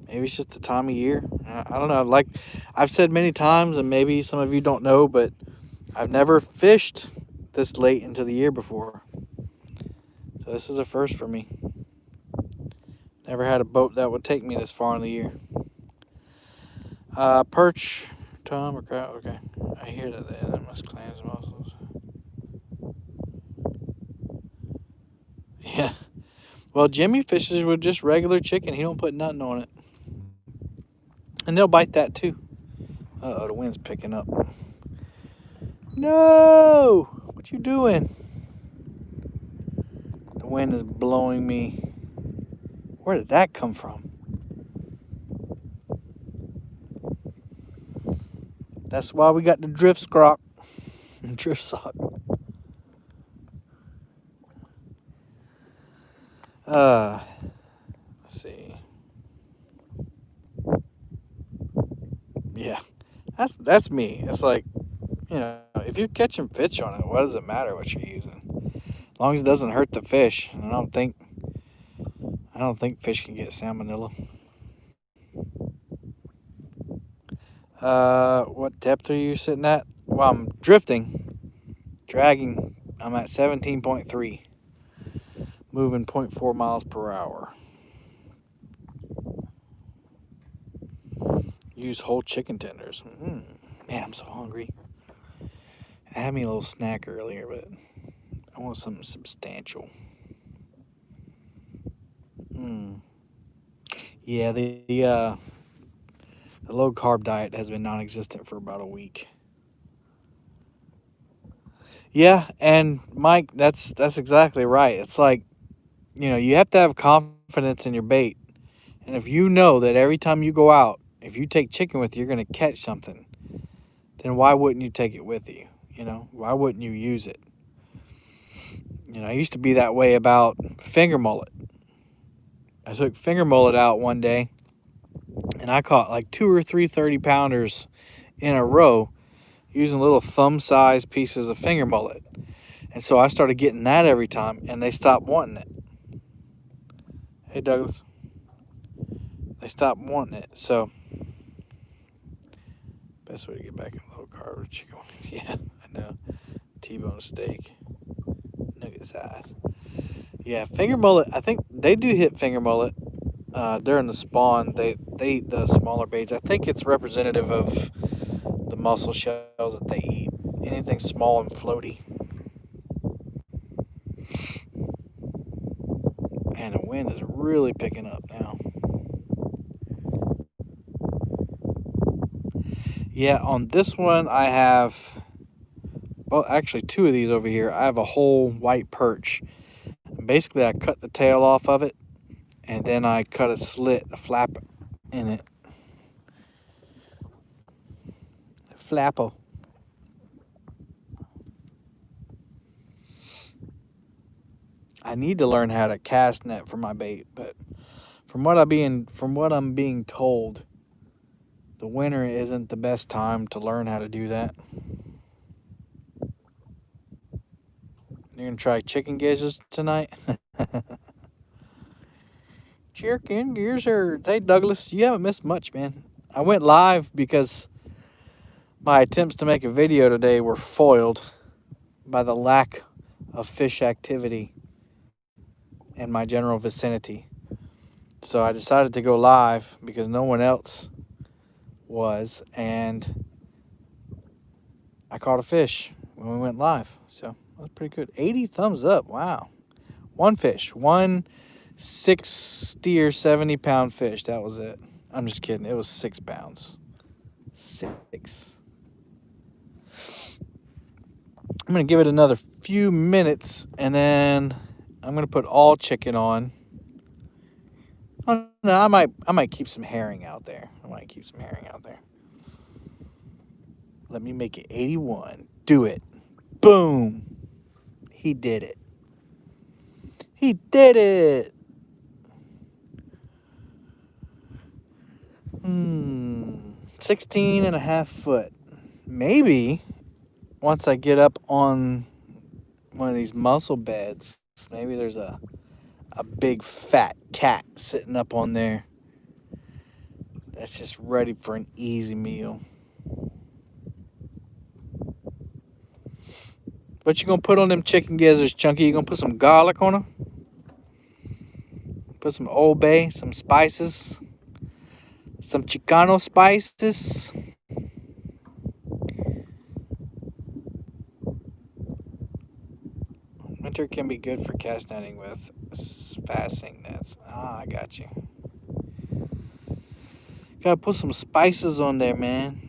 it's just the time of year. I don't know. Like I've said many times, and maybe some of you don't know, but I've never fished this late into the year before. So this is a first for me. Never had a boat that would take me this far in the year. Perch, Tom, or crab. Okay. I hear that they must clams mussels. Yeah. Well, Jimmy fishes with just regular chicken. He don't put nothing on it. And they'll bite that too. Uh-oh, the wind's picking up. No! What you doing? The wind is blowing me. Where did that come from? That's why we got the drift sock. Drift sock. Let's see. Yeah, that's me. It's like, if you're catching fish on it, what does it matter what you're using? As long as it doesn't hurt the fish. And I don't think fish can get salmonella. What depth are you sitting at? Well, I'm dragging. I'm at 17.3, moving 0.4 miles per hour. Use whole chicken tenders. Man, I'm so hungry. I had me a little snack earlier, but I want something substantial. Mm. Yeah, the low carb diet has been non-existent for about a week. Yeah, and Mike, that's exactly right. It's like, you have to have confidence in your bait. And if you know that every time you go out, if you take chicken with you, you're going to catch something, then why wouldn't you take it with you? Why wouldn't you use it? I used to be that way about finger mullet. I took finger mullet out one day and I caught like two or three 30-pounders in a row using little thumb-sized pieces of finger mullet. And so I started getting that every time, and they stopped wanting it. Hey, Douglas. They stopped wanting it. So, best way to get back in low carb chicken. Yeah, I know. T-bone steak. Nugget size. Yeah, finger mullet. I think they do hit finger mullet during the spawn. They eat the smaller baits. I think it's representative of the mussel shells that they eat. Anything small and floaty. And the wind is really picking up now. Yeah, on this one I have, well, actually two of these over here. I have a whole white perch. Basically, I cut the tail off of it, and then I cut a slit, a flap in it. Flappo. I need to learn how to cast net for my bait, but from what I'm being told, the winter isn't the best time to learn how to do that. You're gonna try chicken gizzards tonight? Chicken gizzards. Hey Douglas, you haven't missed much, man. I went live because my attempts to make a video today were foiled by the lack of fish activity in my general vicinity. So I decided to go live because no one else was, and I caught a fish when we went live. So that was pretty good. 80 thumbs up. Wow. One fish. One 60 or 70-pound fish. That was it. I'm just kidding. It was 6 pounds. 6. I'm going to give it another few minutes, and then I'm going to put all chicken on. Oh, no, I might keep some herring out there. Let me make it 81. Do it. Boom. He did it. He did it. 16 and a half foot. Maybe once I get up on one of these mussel beds, maybe there's a big fat cat sitting up on there that's just ready for an easy meal. What you gonna put on them chicken gizzards, Chunky? You gonna put some garlic on them? Put some Old Bay, some spices, some Chicano spices. Winter can be good for cast netting with fasting nets. I got you. Gotta put some spices on there, man.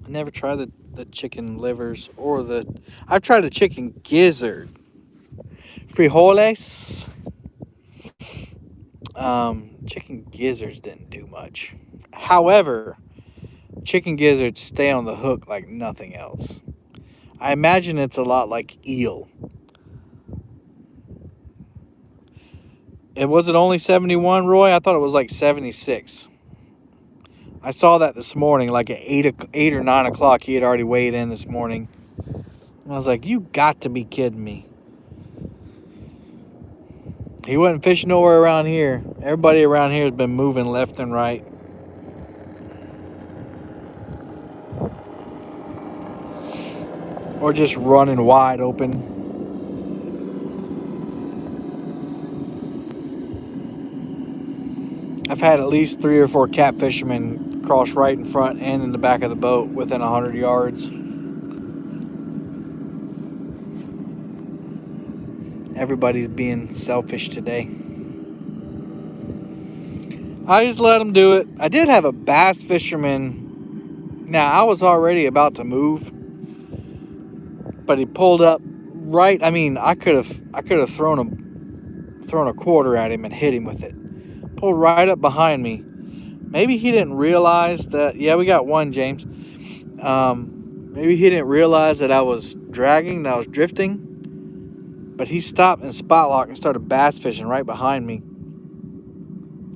I never tried the chicken livers or I've tried the chicken gizzard. Frijoles. Chicken gizzards didn't do much. However, chicken gizzards stay on the hook like nothing else. I imagine it's a lot like eel. Was it only 71, Roy? I thought it was like 76. I saw that this morning, like at 8 or 9 o'clock. He had already weighed in this morning. And I was like, you got to be kidding me. He wasn't fishing nowhere around here. Everybody around here has been moving left and right. Or just running wide open. I've had at least 3 or 4 cat fishermen cross right in front and in the back of the boat within 100 yards. Everybody's being selfish today. I just let them do it. I did have a bass fisherman. Now, I was already about to move, but he pulled up right. I mean, I could have thrown a quarter at him and hit him with it. Pulled right up behind me. Maybe he didn't realize that. Yeah, we got one, James. Maybe he didn't realize that I was dragging, that I was drifting. But he stopped and spot locked and started bass fishing right behind me.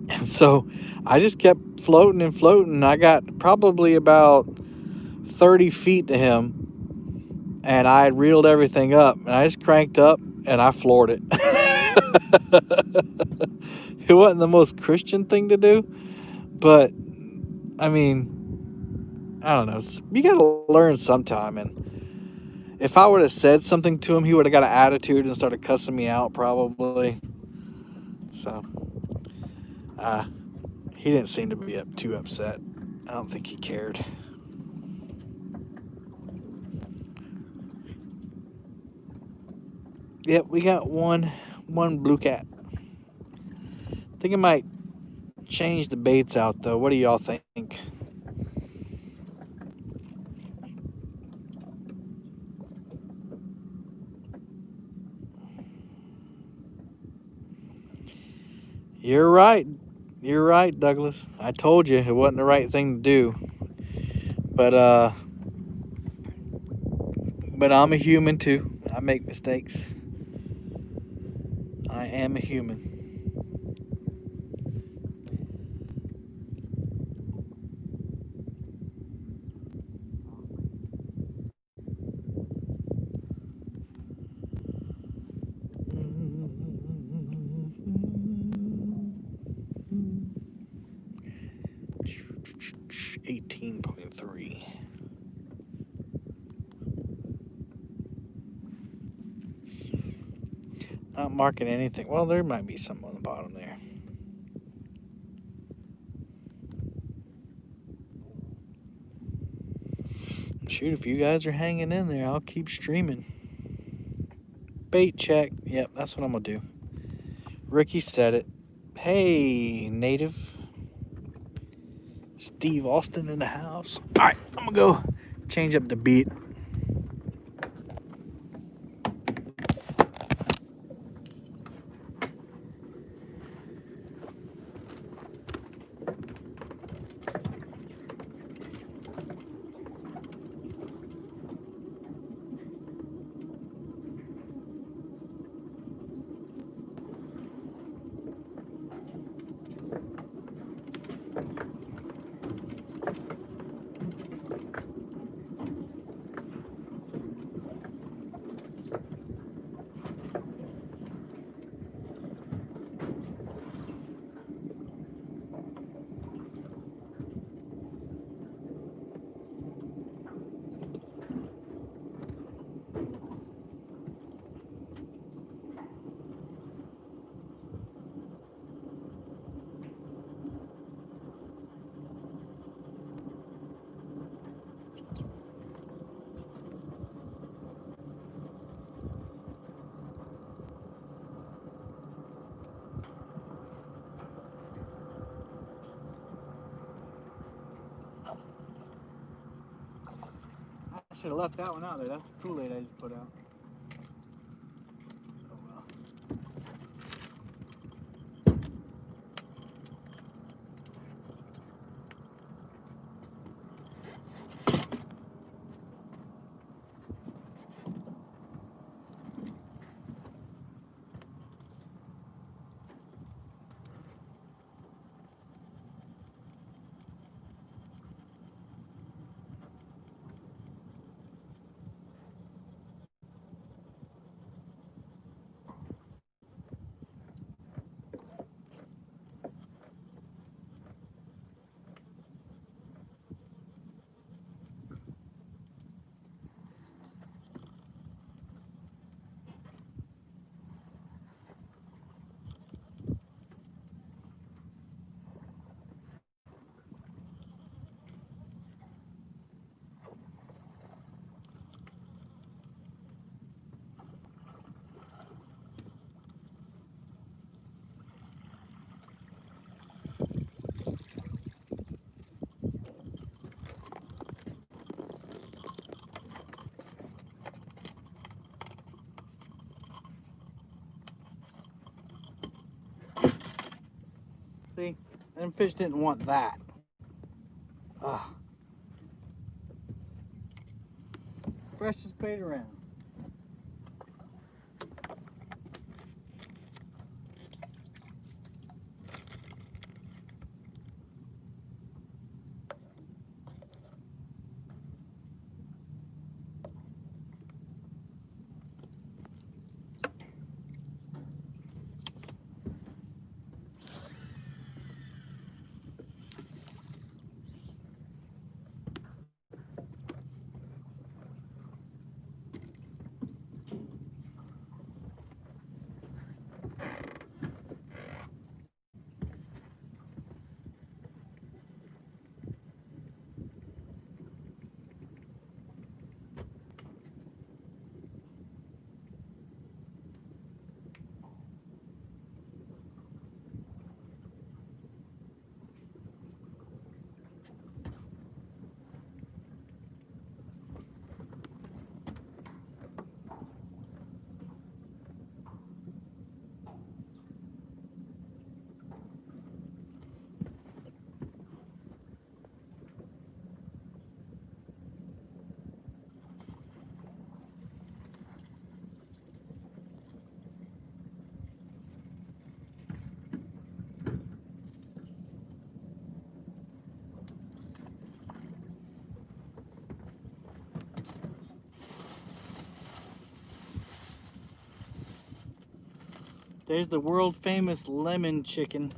And so I just kept floating and floating. I got probably about 30 feet to him, and I had reeled everything up. And I just cranked up and I floored it. It wasn't the most Christian thing to do, but I mean, I don't know. You got to learn sometime. And if I would have said something to him, he would have got an attitude and started cussing me out probably. So he didn't seem to be too upset. I don't think he cared. Yep, we got one blue cat. I think I might change the baits out though. What do y'all think? You're right. You're right, Douglas. I told you it wasn't the right thing to do. But I'm a human too. I make mistakes. I am a human. $18.3. Not marking anything. Well, there might be something on the bottom there. Shoot, if you guys are hanging in there, I'll keep streaming. Bait check. Yep, that's what I'm going to do. Ricky said it. Hey, native. Steve Austin in the house. All right, I'm going to go change up the beat. I should have left that one out there. That's the Kool-Aid I just put out. Oh well. See, them fish didn't want that. Ugh. Freshest bait around. There's the world famous lemon chicken.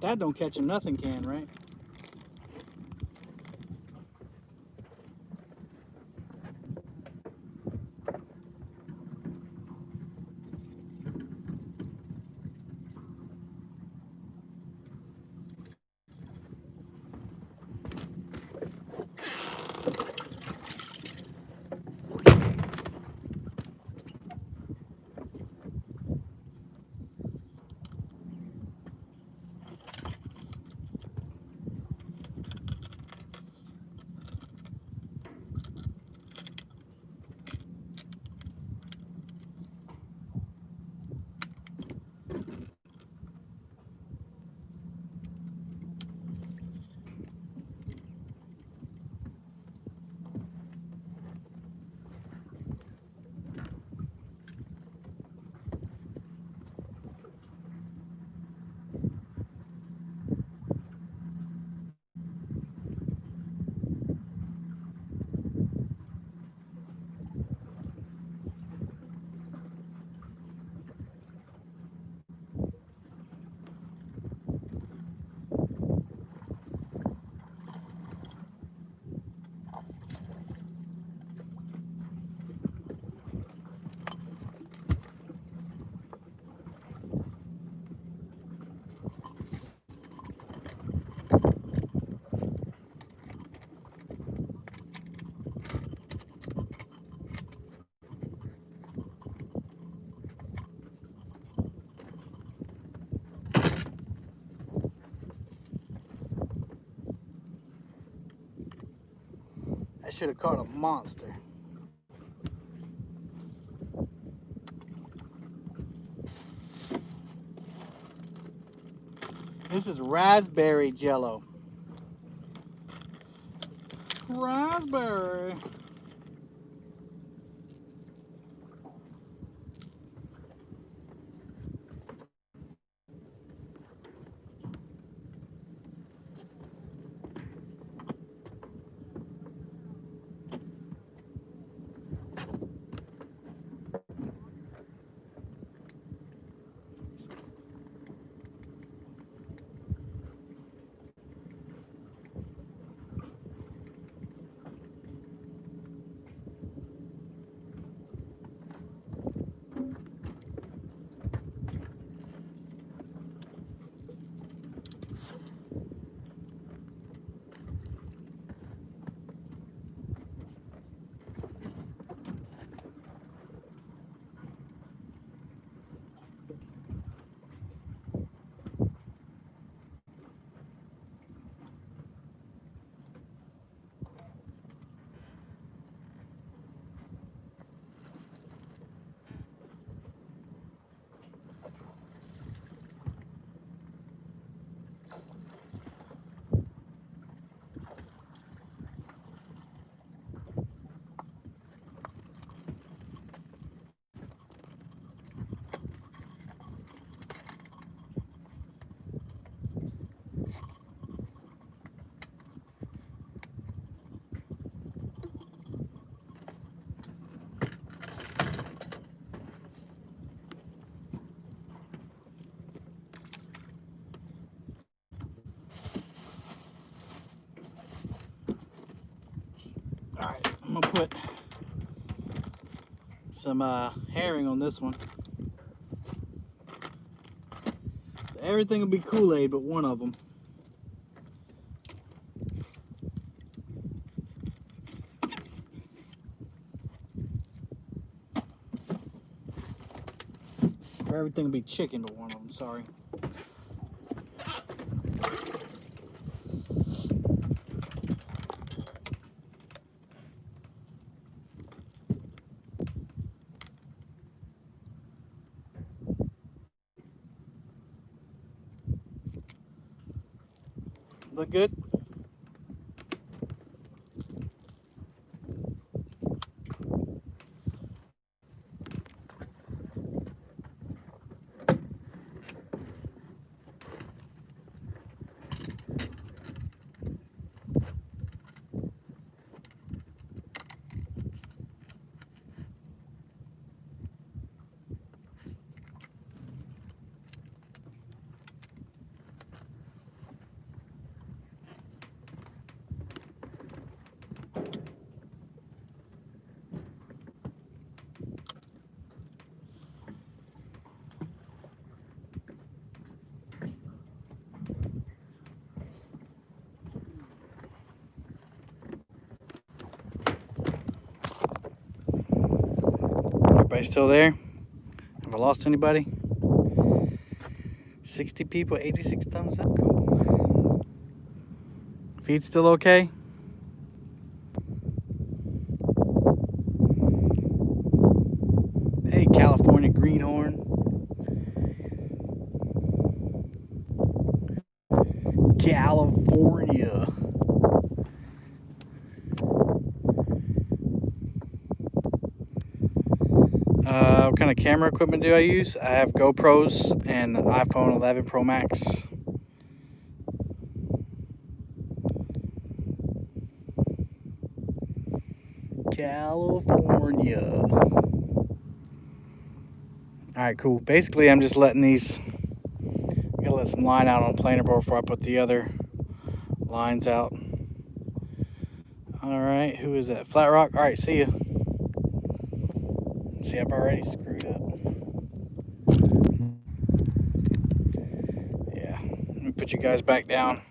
That don't catch him nothing can, right? I should have caught a monster. This is raspberry jello. Raspberry. put some herring on this one. Everything will be Kool-Aid but one of them. Or everything will be chicken but one of them, sorry. Look good? Everybody still there? Have I lost anybody? 60 people, 86 thumbs up. Cool. Feed still okay? Hey, California greenhorn. California. What kind of camera equipment do I use? I have GoPros and an iPhone 11 Pro Max. California. Alright, cool. Basically, I'm just letting these, I'm gonna let some line out on the planer board before I put the other lines out. Alright, who is that? Flat Rock? Alright, see ya. See, I've already screwed up. Yeah, let me put you guys back down.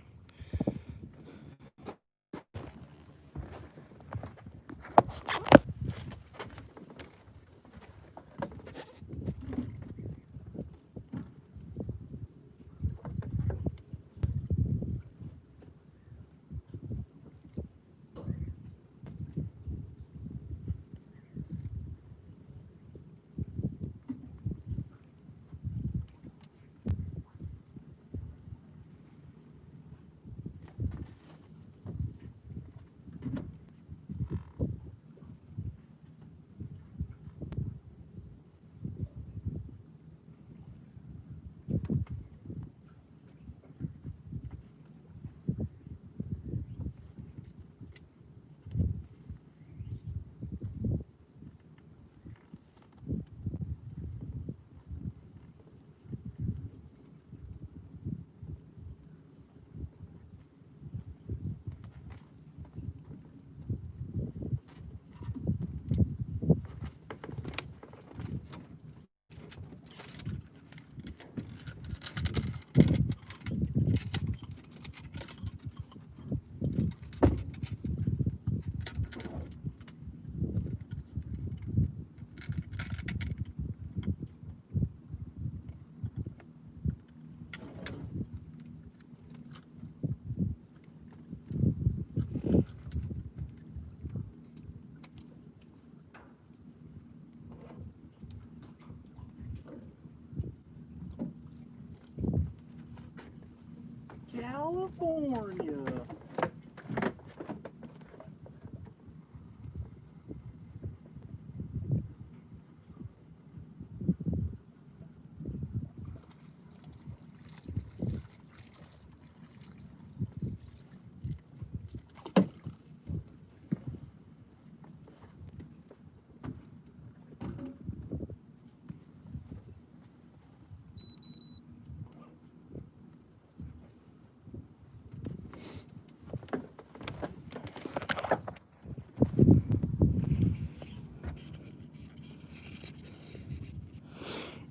California.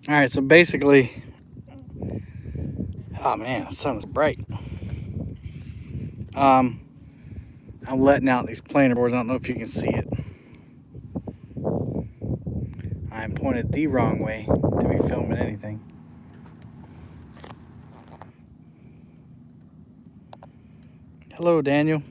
All right, so basically, oh man, the sun is bright. I'm letting out these planer boards. I don't know if you can see it. I'm pointed the wrong way to be filming anything. Hello, Daniel.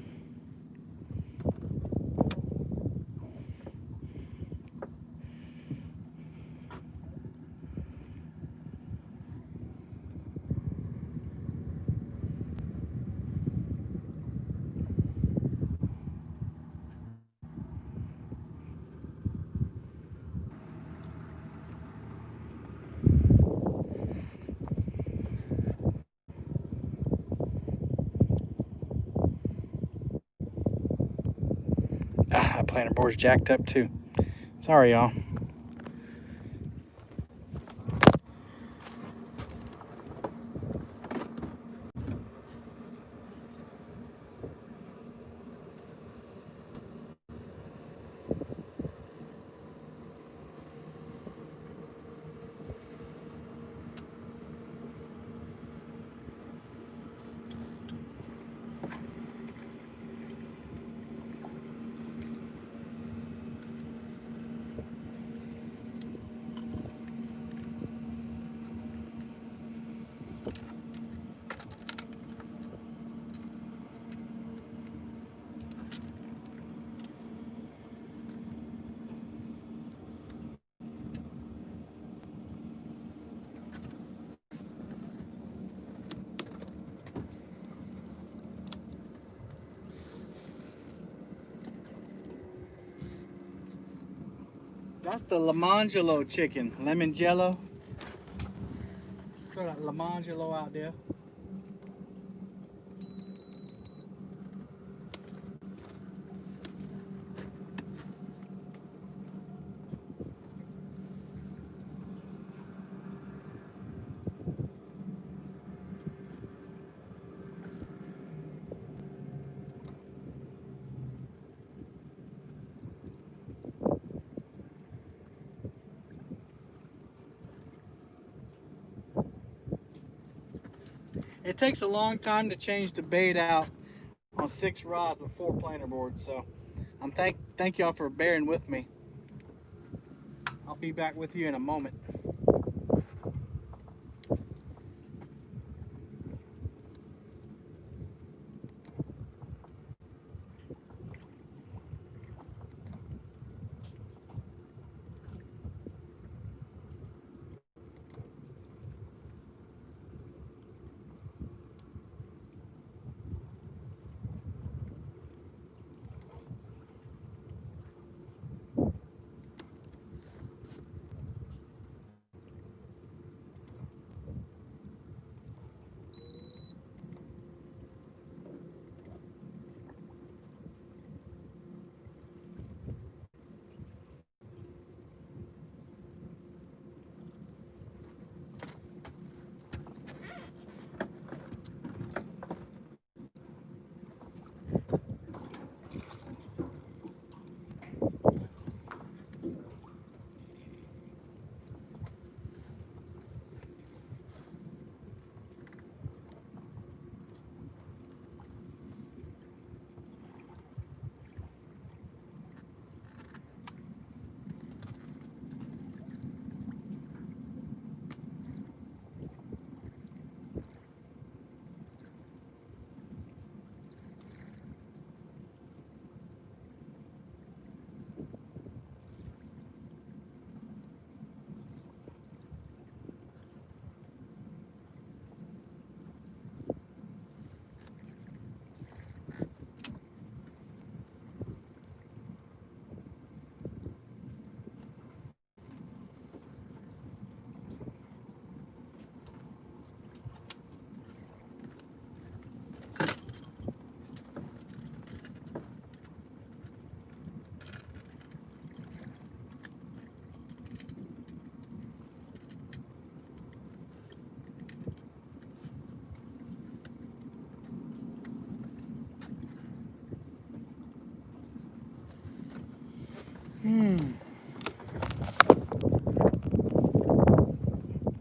That planer board's jacked up too. Sorry, y'all. That's the Lamangelo chicken, lemon jello. Throw that Lamangelo out there. It takes a long time to change the bait out on 6 rods with 4 planer boards, so I'm thank y'all for bearing with me. I'll be back with you in a moment.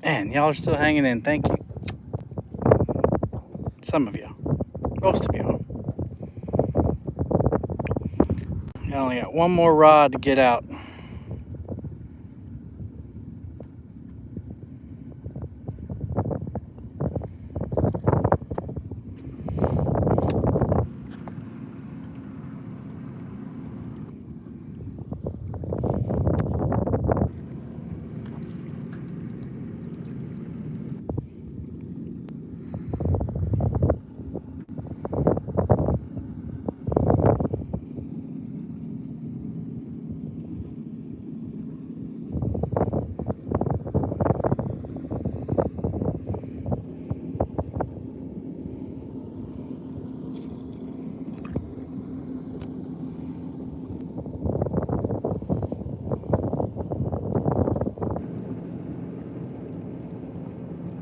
Man, y'all are still hanging in. Thank you. Some of you. Most of you. I only got one more rod to get out.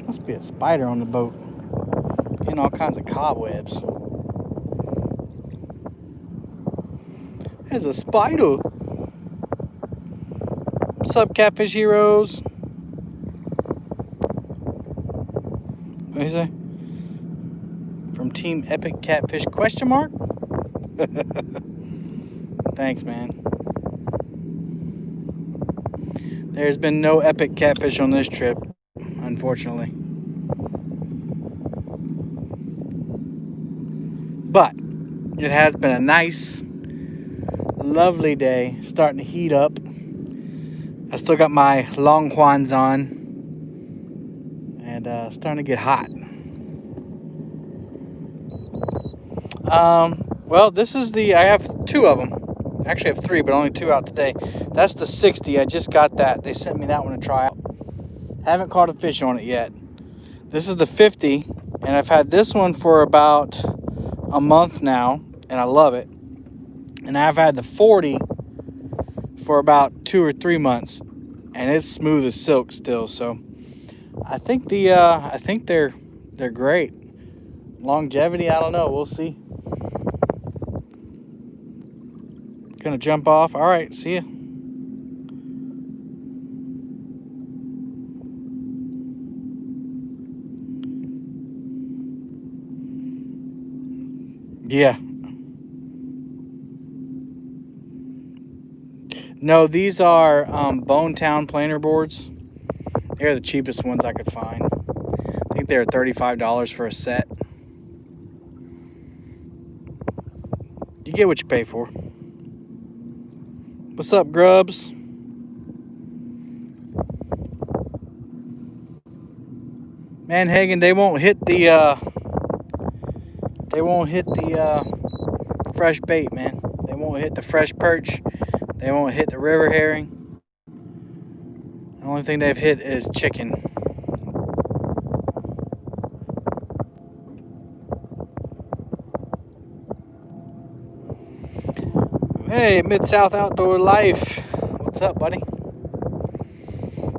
Must be a spider on the boat. Getting all kinds of cobwebs. There's a spider. What's up, Catfish Heroes? What do you say? From Team Epic Catfish question mark? Thanks, man. There's been no epic catfish on this trip, unfortunately. But it has been a nice, lovely day. Starting to heat up. I still got my long Juans on. And starting to get hot. Well, this is I have two of them. Actually, I have three, but only two out today. That's the 60. I just got that. They sent me that one to try out. Haven't caught a fish on it yet. This is the 50, and I've had this one for about a month now, and I love it. And I've had the 40 for about 2 or 3 months, and it's smooth as silk still. So I think they're great. Longevity, I don't know. We'll see. Gonna jump off. All right, see ya. Yeah. No, these are Bonetown planer boards. They're the cheapest ones I could find. I think they're $35 for a set. You get what you pay for. What's up, Grubs? Man, Hagen, they won't hit the fresh bait, man. They won't hit the fresh perch. They won't hit the river herring. The only thing they've hit is chicken. Hey, Mid-South Outdoor Life. What's up, buddy?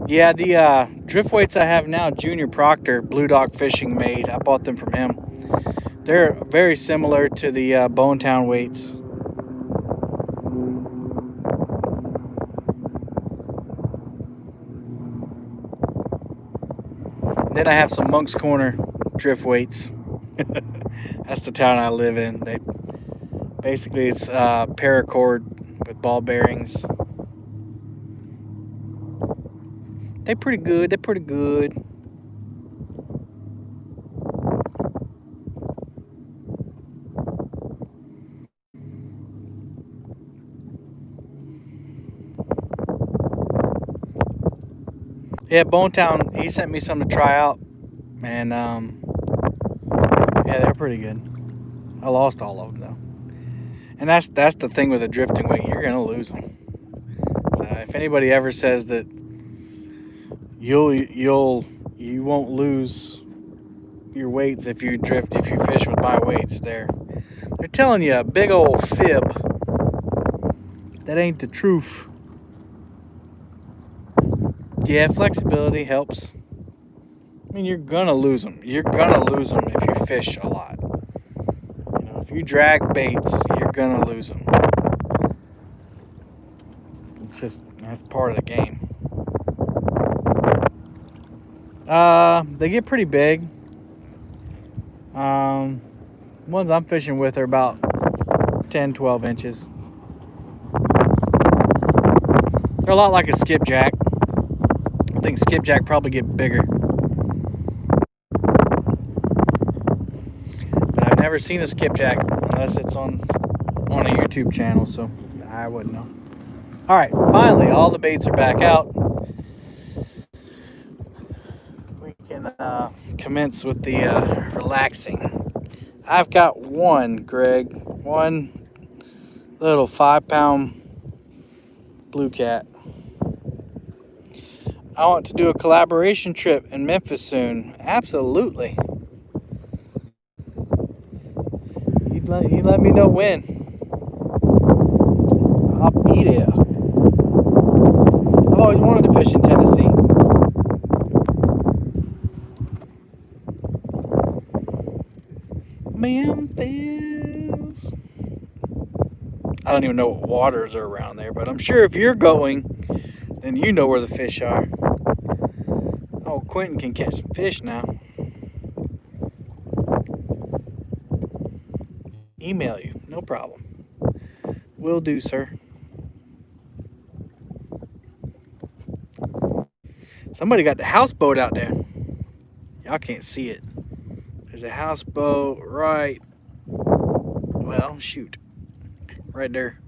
Yeah, the drift weights I have now, Junior Proctor, Blue Dog Fishing made. I bought them from him. They're very similar to the Bonetown weights. Then I have some Monk's Corner drift weights. That's the town I live in. Basically it's paracord with ball bearings. They're pretty good. They're pretty good. Yeah, Bonetown, he sent me some to try out. And yeah, they're pretty good. I lost all of them though. And that's the thing with a drifting weight, you're gonna lose them. So if anybody ever says that you won't lose your weights if you fish with my weights, they're telling you a big old fib. That ain't the truth. Yeah, flexibility helps. I mean, you're gonna lose them. You're gonna lose them if you fish a lot. You know, if you drag baits, you're gonna lose them. That's part of the game. They get pretty big. Ones I'm fishing with are about 10, 12 inches. They're a lot like a skipjack. I think skipjack probably get bigger. But I've never seen a skipjack unless it's on a YouTube channel, so I wouldn't know. All right, finally, all the baits are back out. We can commence with the relaxing. I've got one, Greg, one little 5-pound blue cat. I want to do a collaboration trip in Memphis soon. Absolutely. You let me know when. I'll be there. I've always wanted to fish in Tennessee. Memphis. I don't even know what waters are around there, but I'm sure if you're going, then you know where the fish are. Oh, Quentin can catch some fish now. Email you, no problem. Will do, sir. Somebody got the houseboat out there. Y'all can't see it. There's a houseboat right, well, shoot, right there.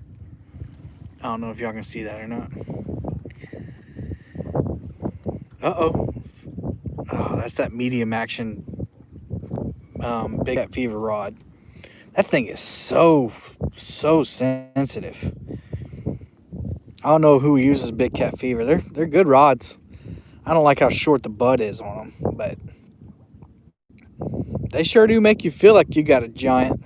I don't know if y'all can see that or not. Uh-oh. Oh, that's that medium action big cat fever rod. That thing is so sensitive. I don't know who uses big cat fever. They're good rods. I don't like how short the butt is on them, but they sure do make you feel like you got a giant.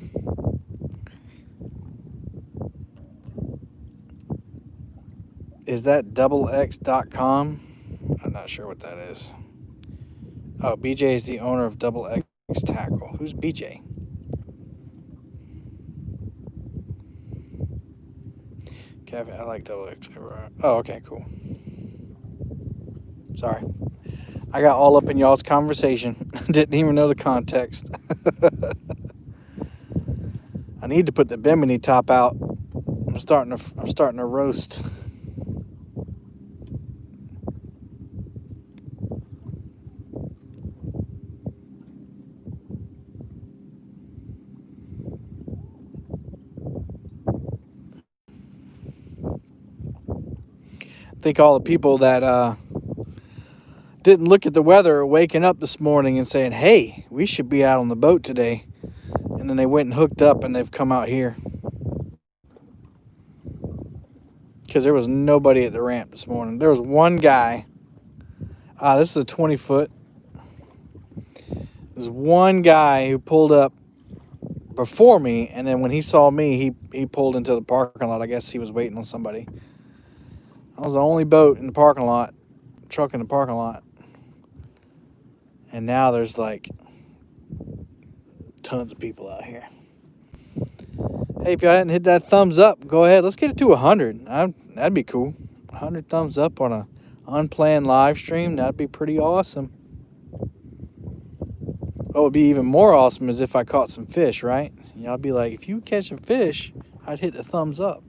Is that doublex.com? I'm not sure what that is. Oh, BJ is the owner of Double X Tackle. Who's BJ? Kevin, I like Double X. Oh, okay, cool. Sorry. I got all up in y'all's conversation. Didn't even know the context. I need to put the Bimini top out. I'm starting to roast. I think all the people that didn't look at the weather are waking up this morning and saying, hey, we should be out on the boat today. And then they went and hooked up and they've come out here. Because there was nobody at the ramp this morning. There was one guy. This is a 20-foot. There's one guy who pulled up before me, and then when he saw me, he pulled into the parking lot. I guess he was waiting on somebody. I was the only boat in the parking lot, truck in the parking lot. And now there's like tons of people out here. Hey, if y'all hadn't hit that thumbs up, go ahead. Let's get it to 100. That'd be cool. 100 thumbs up on a unplanned live stream. That'd be pretty awesome. What would be even more awesome is if I caught some fish, right? Y'all be like, if you catch some fish, I'd hit the thumbs up.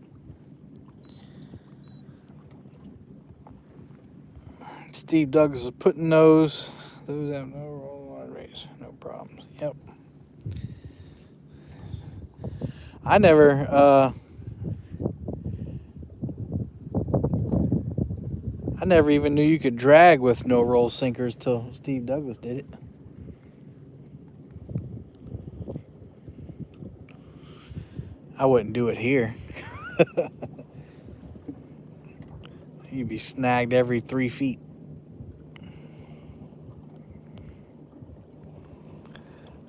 Steve Douglas is putting those have no roll on race, no problems. Yep. I never even knew you could drag with no roll sinkers till Steve Douglas did it. I wouldn't do it here. You'd be snagged every 3 feet.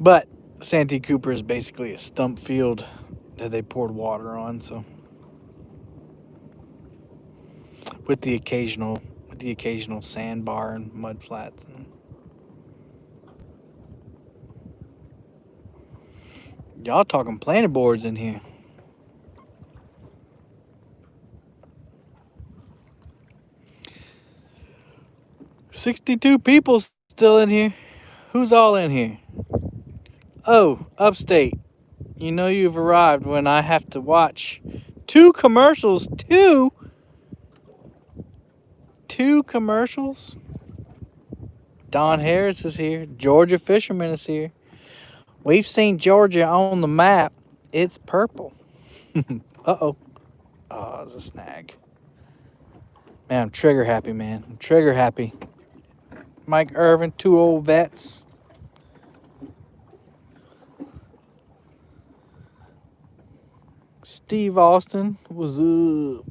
But Santee Cooper is basically a stump field that they poured water on, so with the occasional sandbar and mud flats. And y'all talking planet boards in here. $62 people Still in here? Who's all in here? Oh, upstate. You know you've arrived when I have to watch two commercials. Two commercials? Don Harris is here. Georgia Fisherman is here. We've seen Georgia on the map. It's purple. Uh-oh. Oh, it's a snag. Man, I'm trigger happy, man. I'm trigger happy. Mike Irvin, two old vets. Steve Austin, what's up?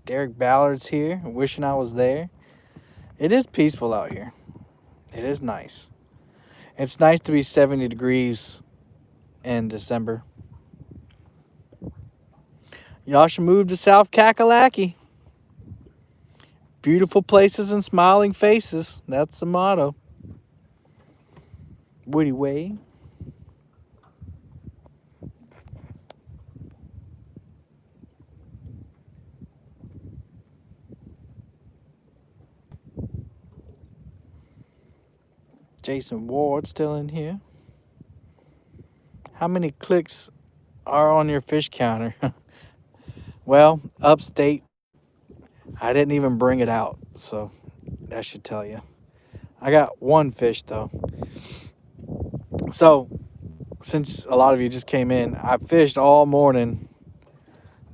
Derek Ballard's here, wishing I was there. It is peaceful out here. It is nice. It's nice to be 70 degrees in December. Y'all should move to South Kakalaki. Beautiful places and smiling faces. That's the motto. Woody Way. Jason Ward still in here. How many clicks are on your fish counter? Well, upstate, I didn't even bring it out, so that should tell you. I got one fish though. So, since a lot of you just came in, I fished all morning.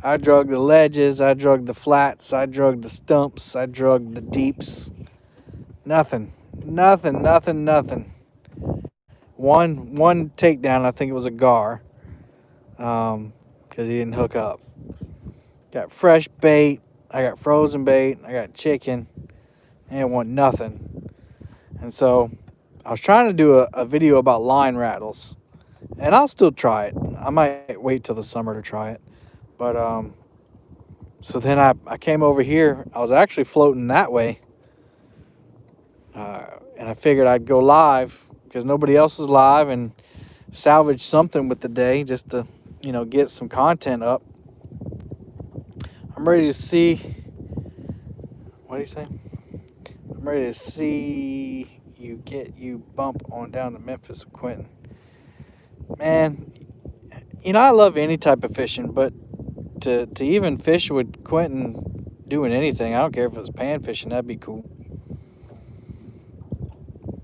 I drug the ledges, I drug the flats, I drug the stumps, I drug the deeps. Nothing. One takedown, I think it was a gar, because he didn't hook up. Got fresh bait, I got frozen bait, I got chicken, and it want nothing. And so I was trying to do a video about line rattles, and I'll still try it. I might wait till the summer to try it. But so then I came over here. I was actually floating that way, and I figured I'd go live because nobody else is live and salvage something with the day just to, get some content up. I'm ready to see. What do you say? I'm ready to see you bump on down to Memphis with Quentin. Man, I love any type of fishing, but to even fish with Quentin doing anything, I don't care if it was pan fishing, that'd be cool.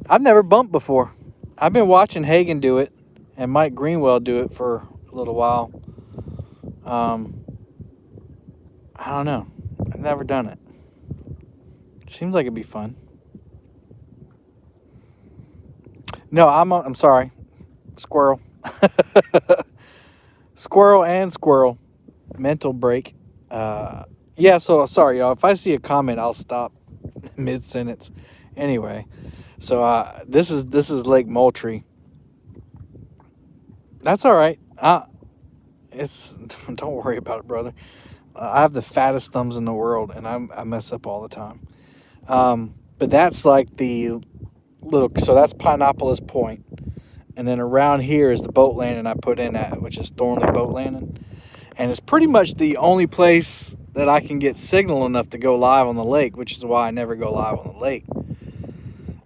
I've never bumped before. I've been watching Hagen do it and Mike Greenwell do it for a little while. I don't know. I've never done it. Seems like it'd be fun. No, I'm sorry. Squirrel. Squirrel. Mental break. Yeah, so sorry, y'all. If I see a comment, I'll stop mid-sentence. Anyway, so this is Lake Moultrie. That's all right. Don't worry about it, brother. I have the fattest thumbs in the world, and I mess up all the time. But that's like the so that's Pineapolis Point. And then around here is the boat landing I put in at, which is Thornley Boat Landing. And it's pretty much the only place that I can get signal enough to go live on the lake, which is why I never go live on the lake.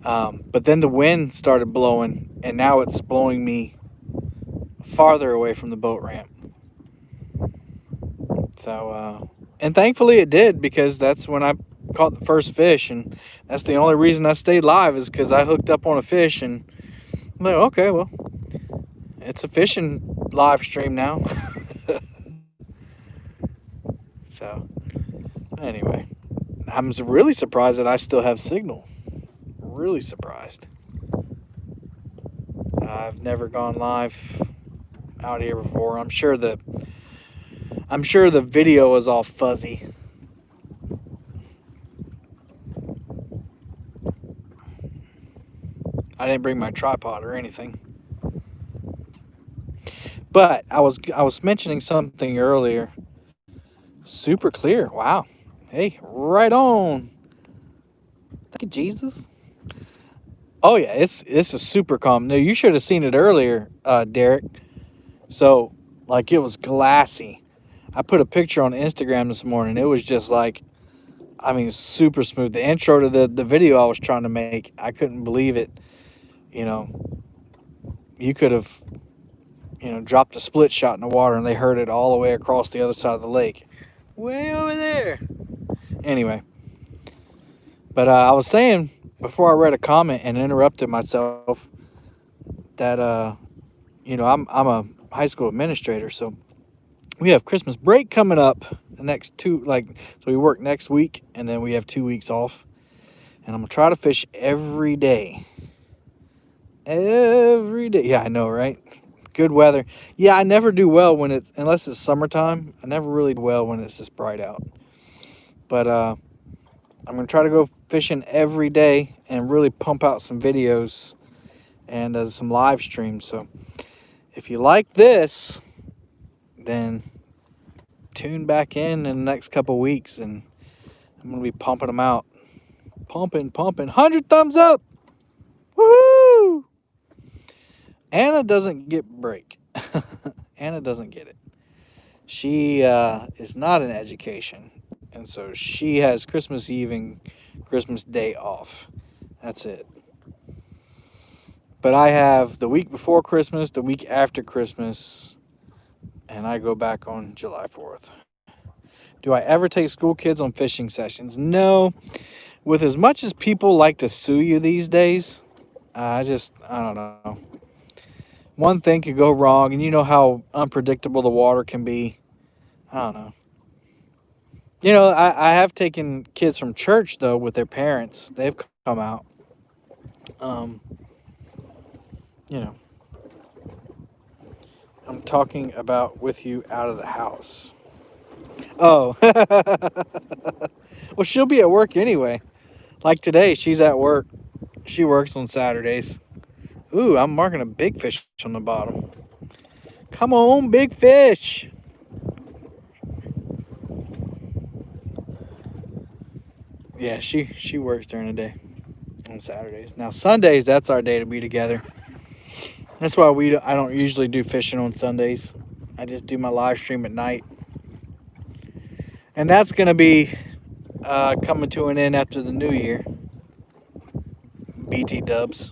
But then the wind started blowing, and now it's blowing me farther away from the boat ramp. So, and thankfully it did, because that's when I caught the first fish, and that's the only reason I stayed live, is because I hooked up on a fish, and I'm like, okay, well, it's a fishing live stream now. So, anyway, I'm really surprised that I still have signal. Really surprised. I've never gone live out here before. I'm sure the video is all fuzzy. I didn't bring my tripod or anything. But I was mentioning something earlier. Super clear. Wow. Hey, right on. Thank you, Jesus. Oh yeah, it's a super calm. No, you should have seen it earlier, Derek. So, like, it was glassy. I put a picture on Instagram this morning. It was just like I mean, super smooth. The intro to the video I was trying to make, I couldn't believe it. You know, you could have, dropped a split shot in the water and they heard it all the way across the other side of the lake. Way over there. Anyway, but I was saying before I read a comment and interrupted myself that, I'm a high school administrator, so we have Christmas break coming up the next so we work next week and then we have 2 weeks off. And I'm going to try to fish every day. Every day. Yeah, I know, right? Good weather. Yeah, I never do well unless it's summertime. I never really do well when it's this bright out. But I'm going to try to go fishing every day and really pump out some videos and some live streams. So if you like this, then tune back in the next couple weeks and I'm going to be pumping them out. Pumping. 100 thumbs up. Woohoo! Anna doesn't get break. Anna doesn't get it. She is not in education. And so she has Christmas Eve and Christmas Day off. That's it. But I have the week before Christmas, the week after Christmas, and I go back on July 4th. Do I ever take school kids on fishing sessions? No. With as much as people like to sue you these days, I don't know. One thing could go wrong, and you know how unpredictable the water can be. I don't know. I have taken kids from church, though, with their parents. They've come out. You know, I'm talking about with you out of the house. Oh. Well, she'll be at work anyway. Like today, she's at work. She works on Saturdays. Ooh, I'm marking a big fish on the bottom. Come on, big fish. Yeah, she works during the day on Saturdays. Now Sundays, that's our day to be together. That's why I don't usually do fishing on Sundays. I just do my live stream at night. And that's gonna be coming to an end after the new year. BT dubs.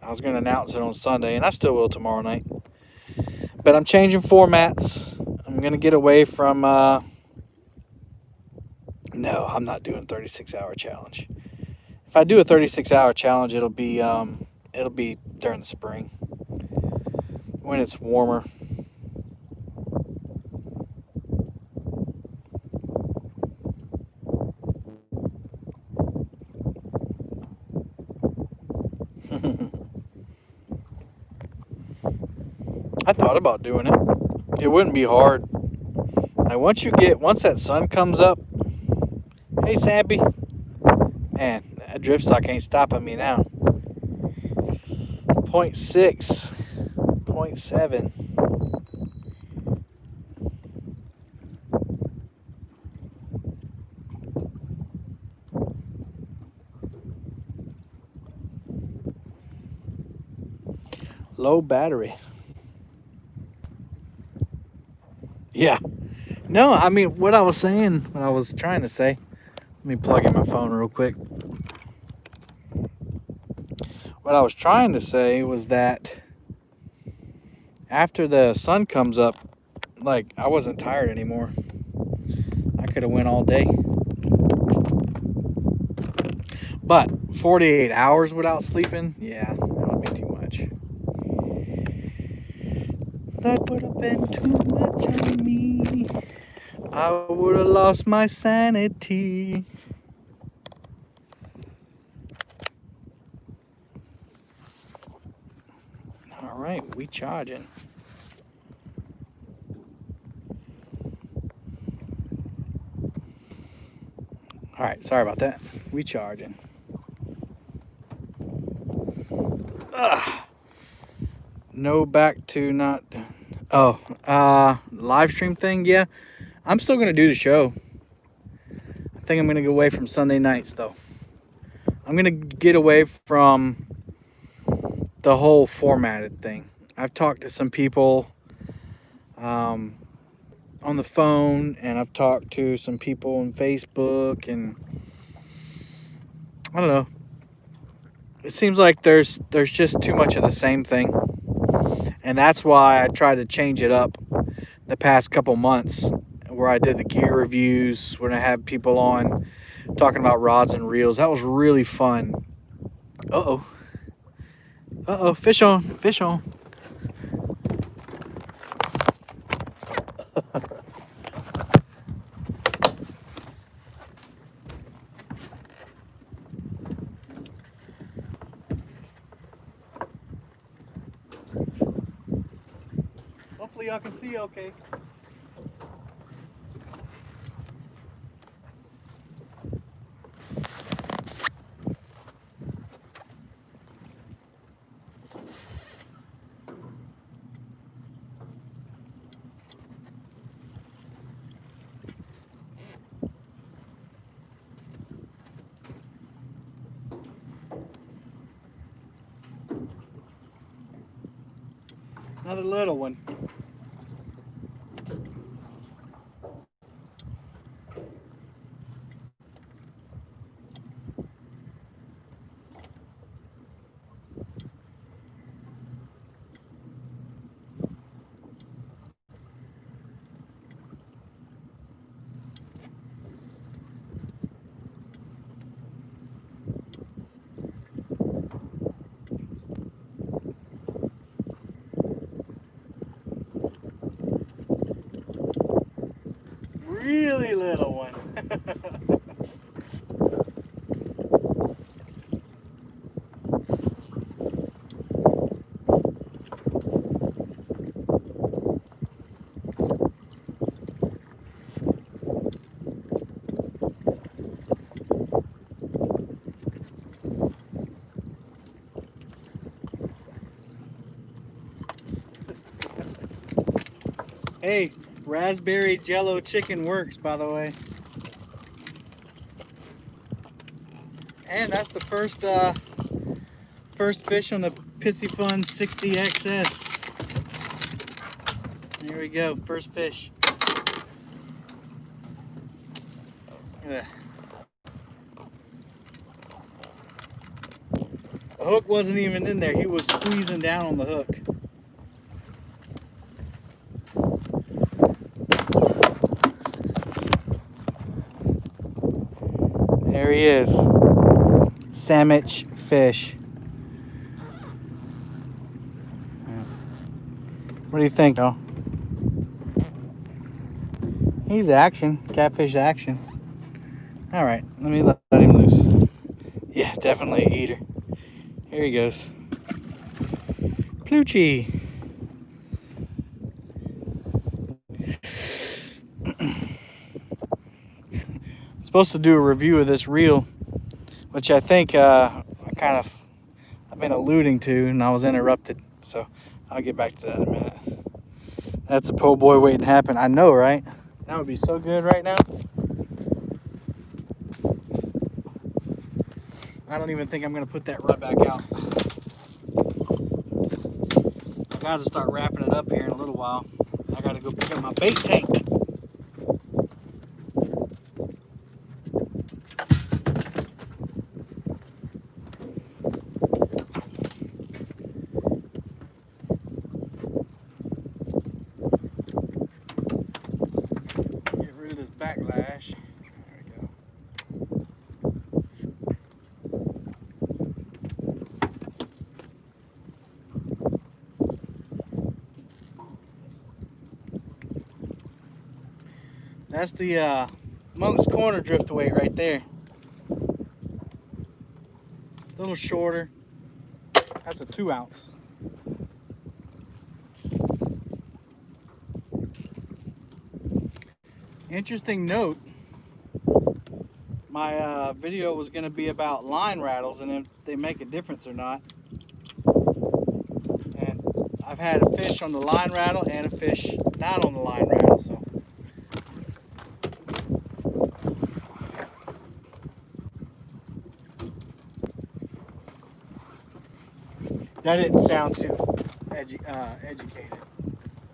I was gonna announce it on Sunday, and I still will tomorrow night. But I'm changing formats. I'm gonna get away from. No, I'm not doing 36-hour challenge. If I do a 36-hour challenge, it'll be during the spring when it's warmer. I thought about doing it. It wouldn't be hard. Like once that sun comes up. Hey, Sappy. Man, that drift stock ain't stopping me now. 0.6, 0.7. Low battery. Yeah. No, I mean, what I was trying to say, let me plug in my phone real quick. What I was trying to say was that after the sun comes up, like, I wasn't tired anymore. I could have went all day. But 48 hours without sleeping, yeah, that would be too much. That would have been too much on me. I would have lost my sanity. All right, we charging. All right, sorry about that. We charging. No, back to not. Oh, live stream thing. Yeah, I'm still gonna do the show. I think I'm gonna go away from Sunday nights though. I'm gonna get away from the whole formatted thing. I've talked to some people on on the phone, and I've talked to some people on Facebook, and I don't know. It seems like there's just too much of the same thing, and that's why I tried to change it up the past couple months, where I did the gear reviews when I had people on talking about rods and reels. That was really fun. Uh-oh. Uh-oh, fish on, fish on. Hopefully y'all can see okay. Another little one. Really little one. Hey, raspberry jello chicken works, by the way. And that's the first fish on the Pissy Fun 60XS. There we go, first fish. The hook wasn't even in there. He was squeezing down on the hook. There he is. Sandwich fish. What do you think, though? He's action. Catfish action. Alright, let me let him loose. Yeah, definitely a eater. Here he goes. Ploochy. Supposed to do a review of this reel, which I think I've been alluding to, and I was interrupted, so I'll get back to that in a minute. That's a po' boy waiting to happen. I know, right? That would be so good right now. I don't even think I'm gonna put that rod back out. I gotta start wrapping it up here in a little while. I gotta go pick up my bait tank. Get rid of this backlash. There we go. That's the Monk's Corner drift weight right there. A little shorter. That's a 2 ounce. Interesting note, my video was going to be about line rattles and if they make a difference or not. And I've had a fish on the line rattle and a fish not on the line rattle. So. That didn't sound too educated.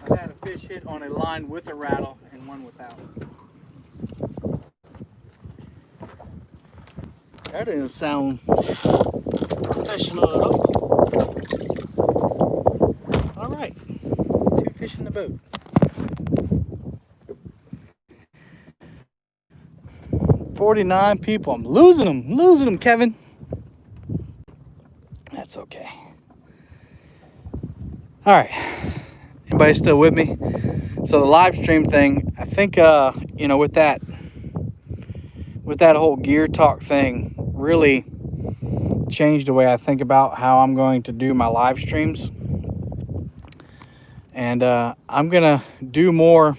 I've had a fish hit on a line with a rattle and one without. That didn't sound professional at all. All right, 2 fish in the boat. 49 people. I'm losing them, Kevin. That's okay. All right, anybody still with me? So the live stream thing, I think, you know, with that whole gear talk thing, really changed the way I think about how I'm going to do my live streams. And I'm gonna do more.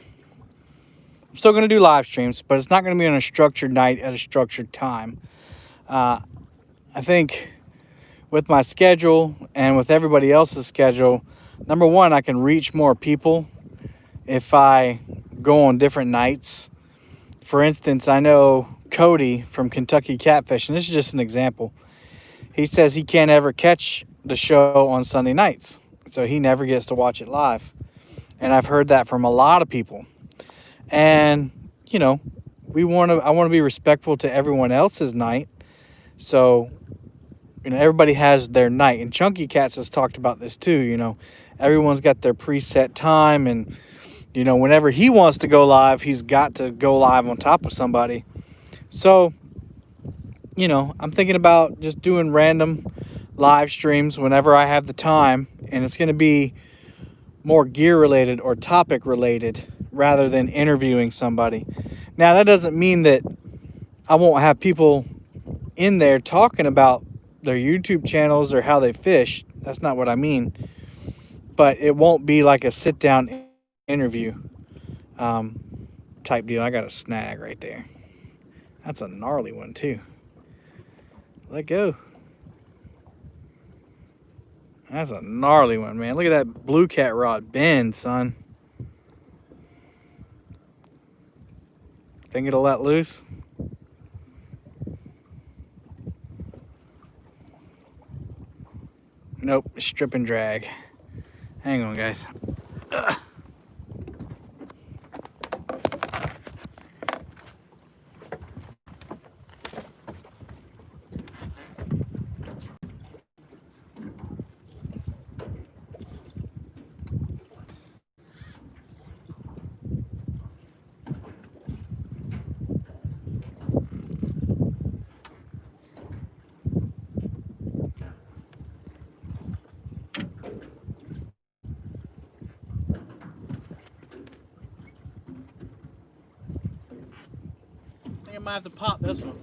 I'm still gonna do live streams, but it's not gonna be on a structured night at a structured time. I think with my schedule and with everybody else's schedule, number one, I can reach more people if I go on different nights. For instance, I know Cody from Kentucky Catfish, and this is just an example. He says he can't ever catch the show on Sunday nights, so he never gets to watch it live. And I've heard that from a lot of people. And, you know, I want to be respectful to everyone else's night. So, you know, everybody has their night. And Chunky Cats has talked about this too. You know, everyone's got their preset time, and you know, whenever he wants to go live, he's got to go live on top of somebody. So, you know, I'm thinking about just doing random live streams whenever I have the time, and it's going to be more gear related or topic related rather than interviewing somebody. Now, that doesn't mean that I won't have people in there talking about their YouTube channels or how they fish. That's not what I mean. But it won't be like a sit down interview type deal. I got a snag right there. That's a gnarly one too. Let go. That's a gnarly one, man. Look at that blue cat rod bend, son. Think it'll let loose? Nope, strip and drag. Hang on, guys. Ugh. I think I might have to pop this one.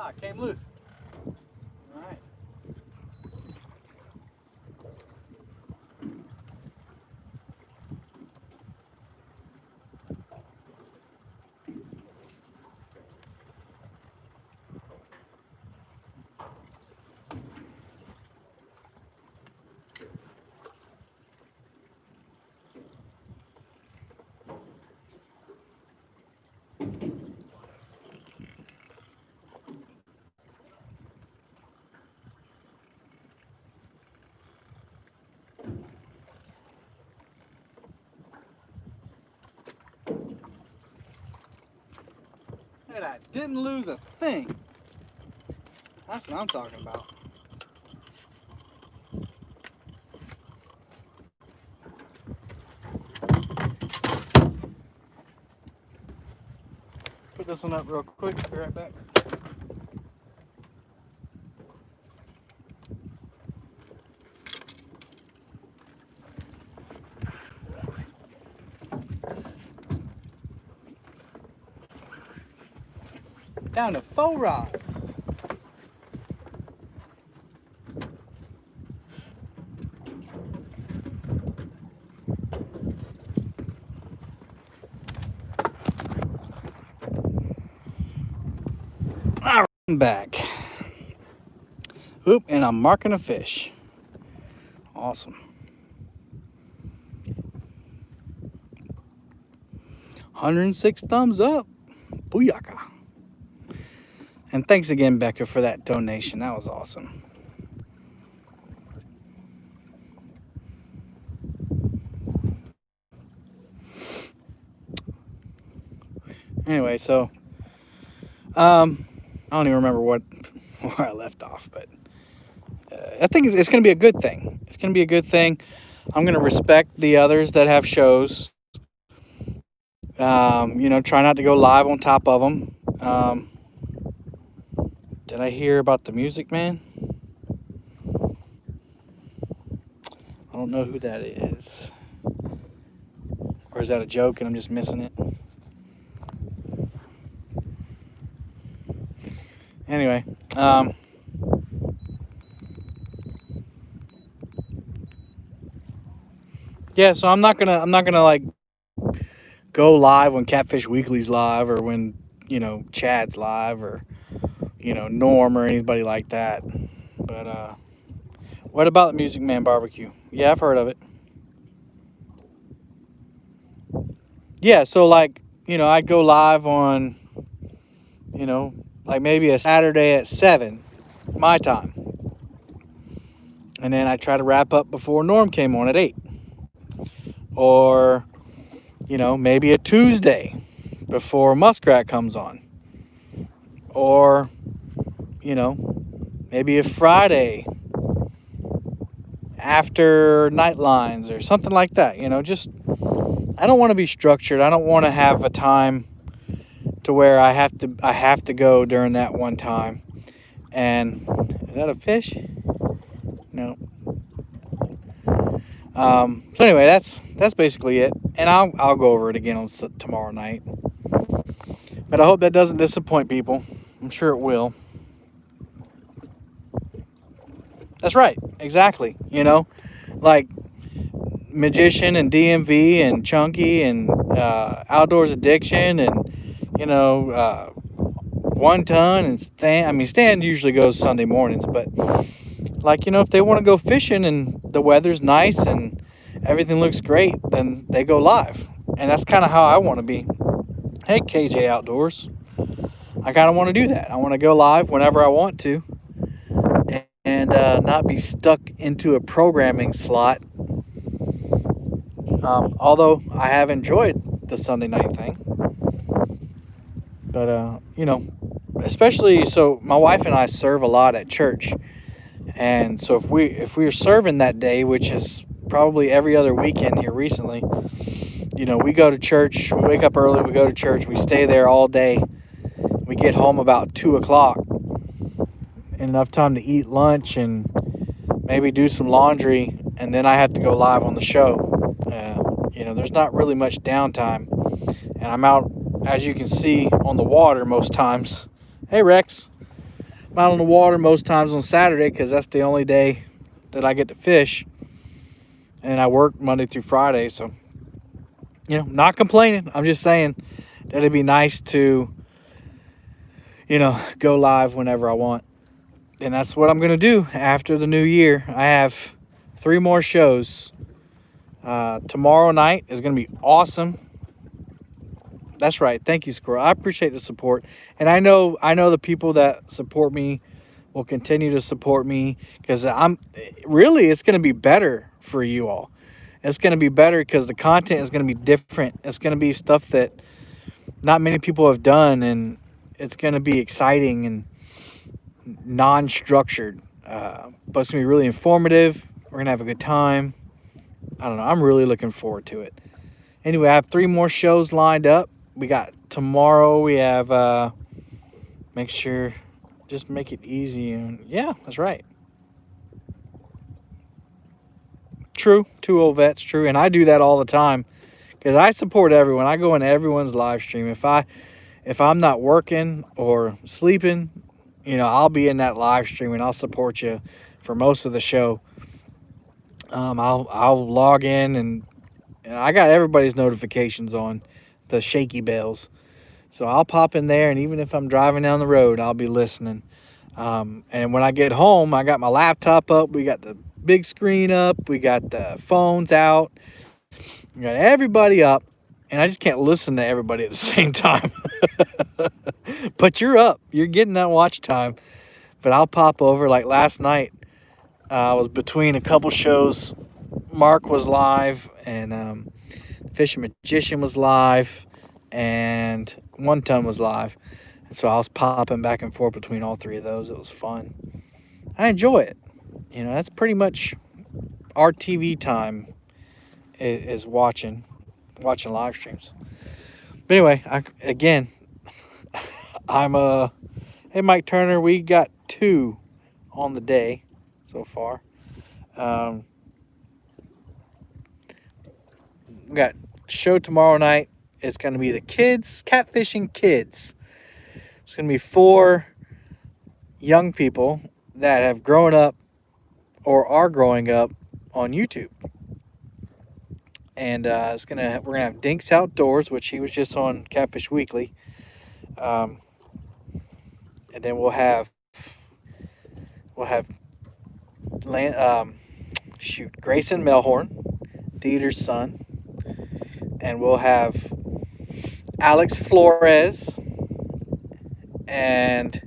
Ah, it came loose. All right. Look at that. Didn't lose a thing. That's what I'm talking about. Put this one up real quick. Be right back. Down to 4 rods. All right, I'm back. Oop, and I'm marking a fish. Awesome. 106 thumbs up. Booyaka. And thanks again, Becca, for that donation. That was awesome. Anyway, so I don't even remember where I left off, but I think it's going to be a good thing. It's going to be a good thing. I'm going to respect the others that have shows. Try not to go live on top of them. Did I hear about the Music Man? I don't know who that is. Or is that a joke and I'm just missing it? Anyway, yeah, so I'm not gonna like go live when Catfish Weekly's live or when, Chad's live or, Norm or anybody like that. But what about the Music Man Barbecue? Yeah, I've heard of it. Yeah, so like, I'd go live on, like maybe a Saturday at 7, my time. And then I try to wrap up before Norm came on at 8. Or, maybe a Tuesday before Muskrat comes on. Or, maybe a Friday after Nightlines or something like that. Just, I don't want to be structured. I don't want to have a time to where I have to go during that one time. And is that a fish? No. So anyway, that's basically it. And I'll go over it again on tomorrow night. But I hope that doesn't disappoint people. I'm sure it will. That's right. Exactly. Like Magician and DMV and Chunky and Outdoors Addiction and, 1 Ton and Stan. I mean, Stan usually goes Sunday mornings, but like, if they want to go fishing and the weather's nice and everything looks great, then they go live. And that's kind of how I want to be. Hey, KJ Outdoors. I kind of want to do that. I want to go live whenever I want to and not be stuck into a programming slot. Although I have enjoyed the Sunday night thing. But, especially, so my wife and I serve a lot at church. And so if we're serving that day, which is probably every other weekend here recently, we go to church, we wake up early, we go to church, we stay there all day. We get home about 2 o'clock. Enough time to eat lunch and maybe do some laundry, and then I have to go live on the show. There's not really much downtime, and I'm out, as you can see, on the water most times. Hey, Rex. I'm out on the water most times on Saturday because that's the only day that I get to fish, and I work Monday through Friday, so, not complaining. I'm just saying that it'd be nice to, go live whenever I want. And that's what I'm going to do after the new year. I have 3 more shows. Tomorrow night is going to be awesome. That's right. Thank you, Squirrel. I appreciate the support. And I know the people that support me will continue to support me because it's going to be better for you all. It's going to be better because the content is going to be different. It's going to be stuff that not many people have done, and it's going to be exciting and non-structured, but it's gonna be really informative. We're gonna have a good time. I don't know, I'm really looking forward to it. Anyway, I have 3 more shows lined up. We got tomorrow, we have make it easy, and yeah, that's right. True, 2 old vets, true. And I do that all the time because I support everyone. I go into everyone's live stream. If if I'm not working or sleeping, I'll be in that live stream and I'll support you for most of the show. I'll log in and I got everybody's notifications on, the shaky bells. So I'll pop in there, and even if I'm driving down the road, I'll be listening. And when I get home, I got my laptop up. We got the big screen up. We got the phones out. We got everybody up. And I just can't listen to everybody at the same time. But you're up. You're getting that watch time. But I'll pop over. Like last night, I was between a couple shows. Mark was live, and Fish and Magician was live, and One Ton was live. And so I was popping back and forth between all three of those. It was fun. I enjoy it. That's pretty much our TV time is watching live streams. But anyway, I'm hey Mike Turner, we got 2 on the day so far. We got show tomorrow night. It's going to be the kids, catfishing kids. It's going to be 4 young people that have grown up or are growing up on YouTube. And we're gonna have Dinks Outdoors, which he was just on Catfish Weekly. And then we'll have Grayson Melhorn, Dieter's son, and we'll have Alex Flores and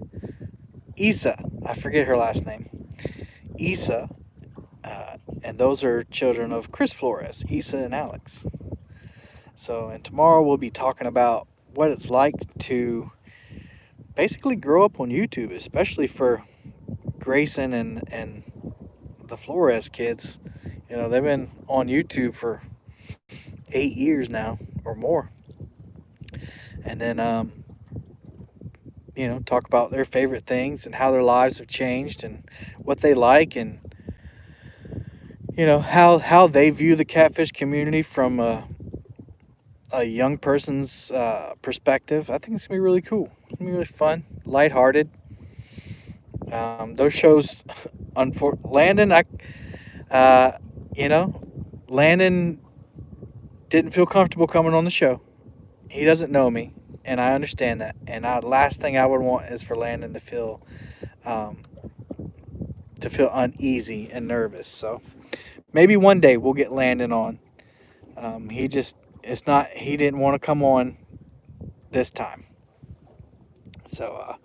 Issa. I forget her last name. Issa. And those are children of Chris Flores, Issa and Alex. So, and tomorrow we'll be talking about what it's like to basically grow up on YouTube, especially for Grayson and the Flores kids. They've been on YouTube for 8 years now or more. And then, talk about their favorite things and how their lives have changed and what they like, and how they view the catfish community from a young person's perspective. I think it's gonna be really cool. It's gonna be really fun, lighthearted. Those shows, Landon, Landon didn't feel comfortable coming on the show. He doesn't know me, and I understand that. And last thing I would want is for Landon to feel uneasy and nervous. So maybe one day we'll get Landon on. He didn't want to come on this time. So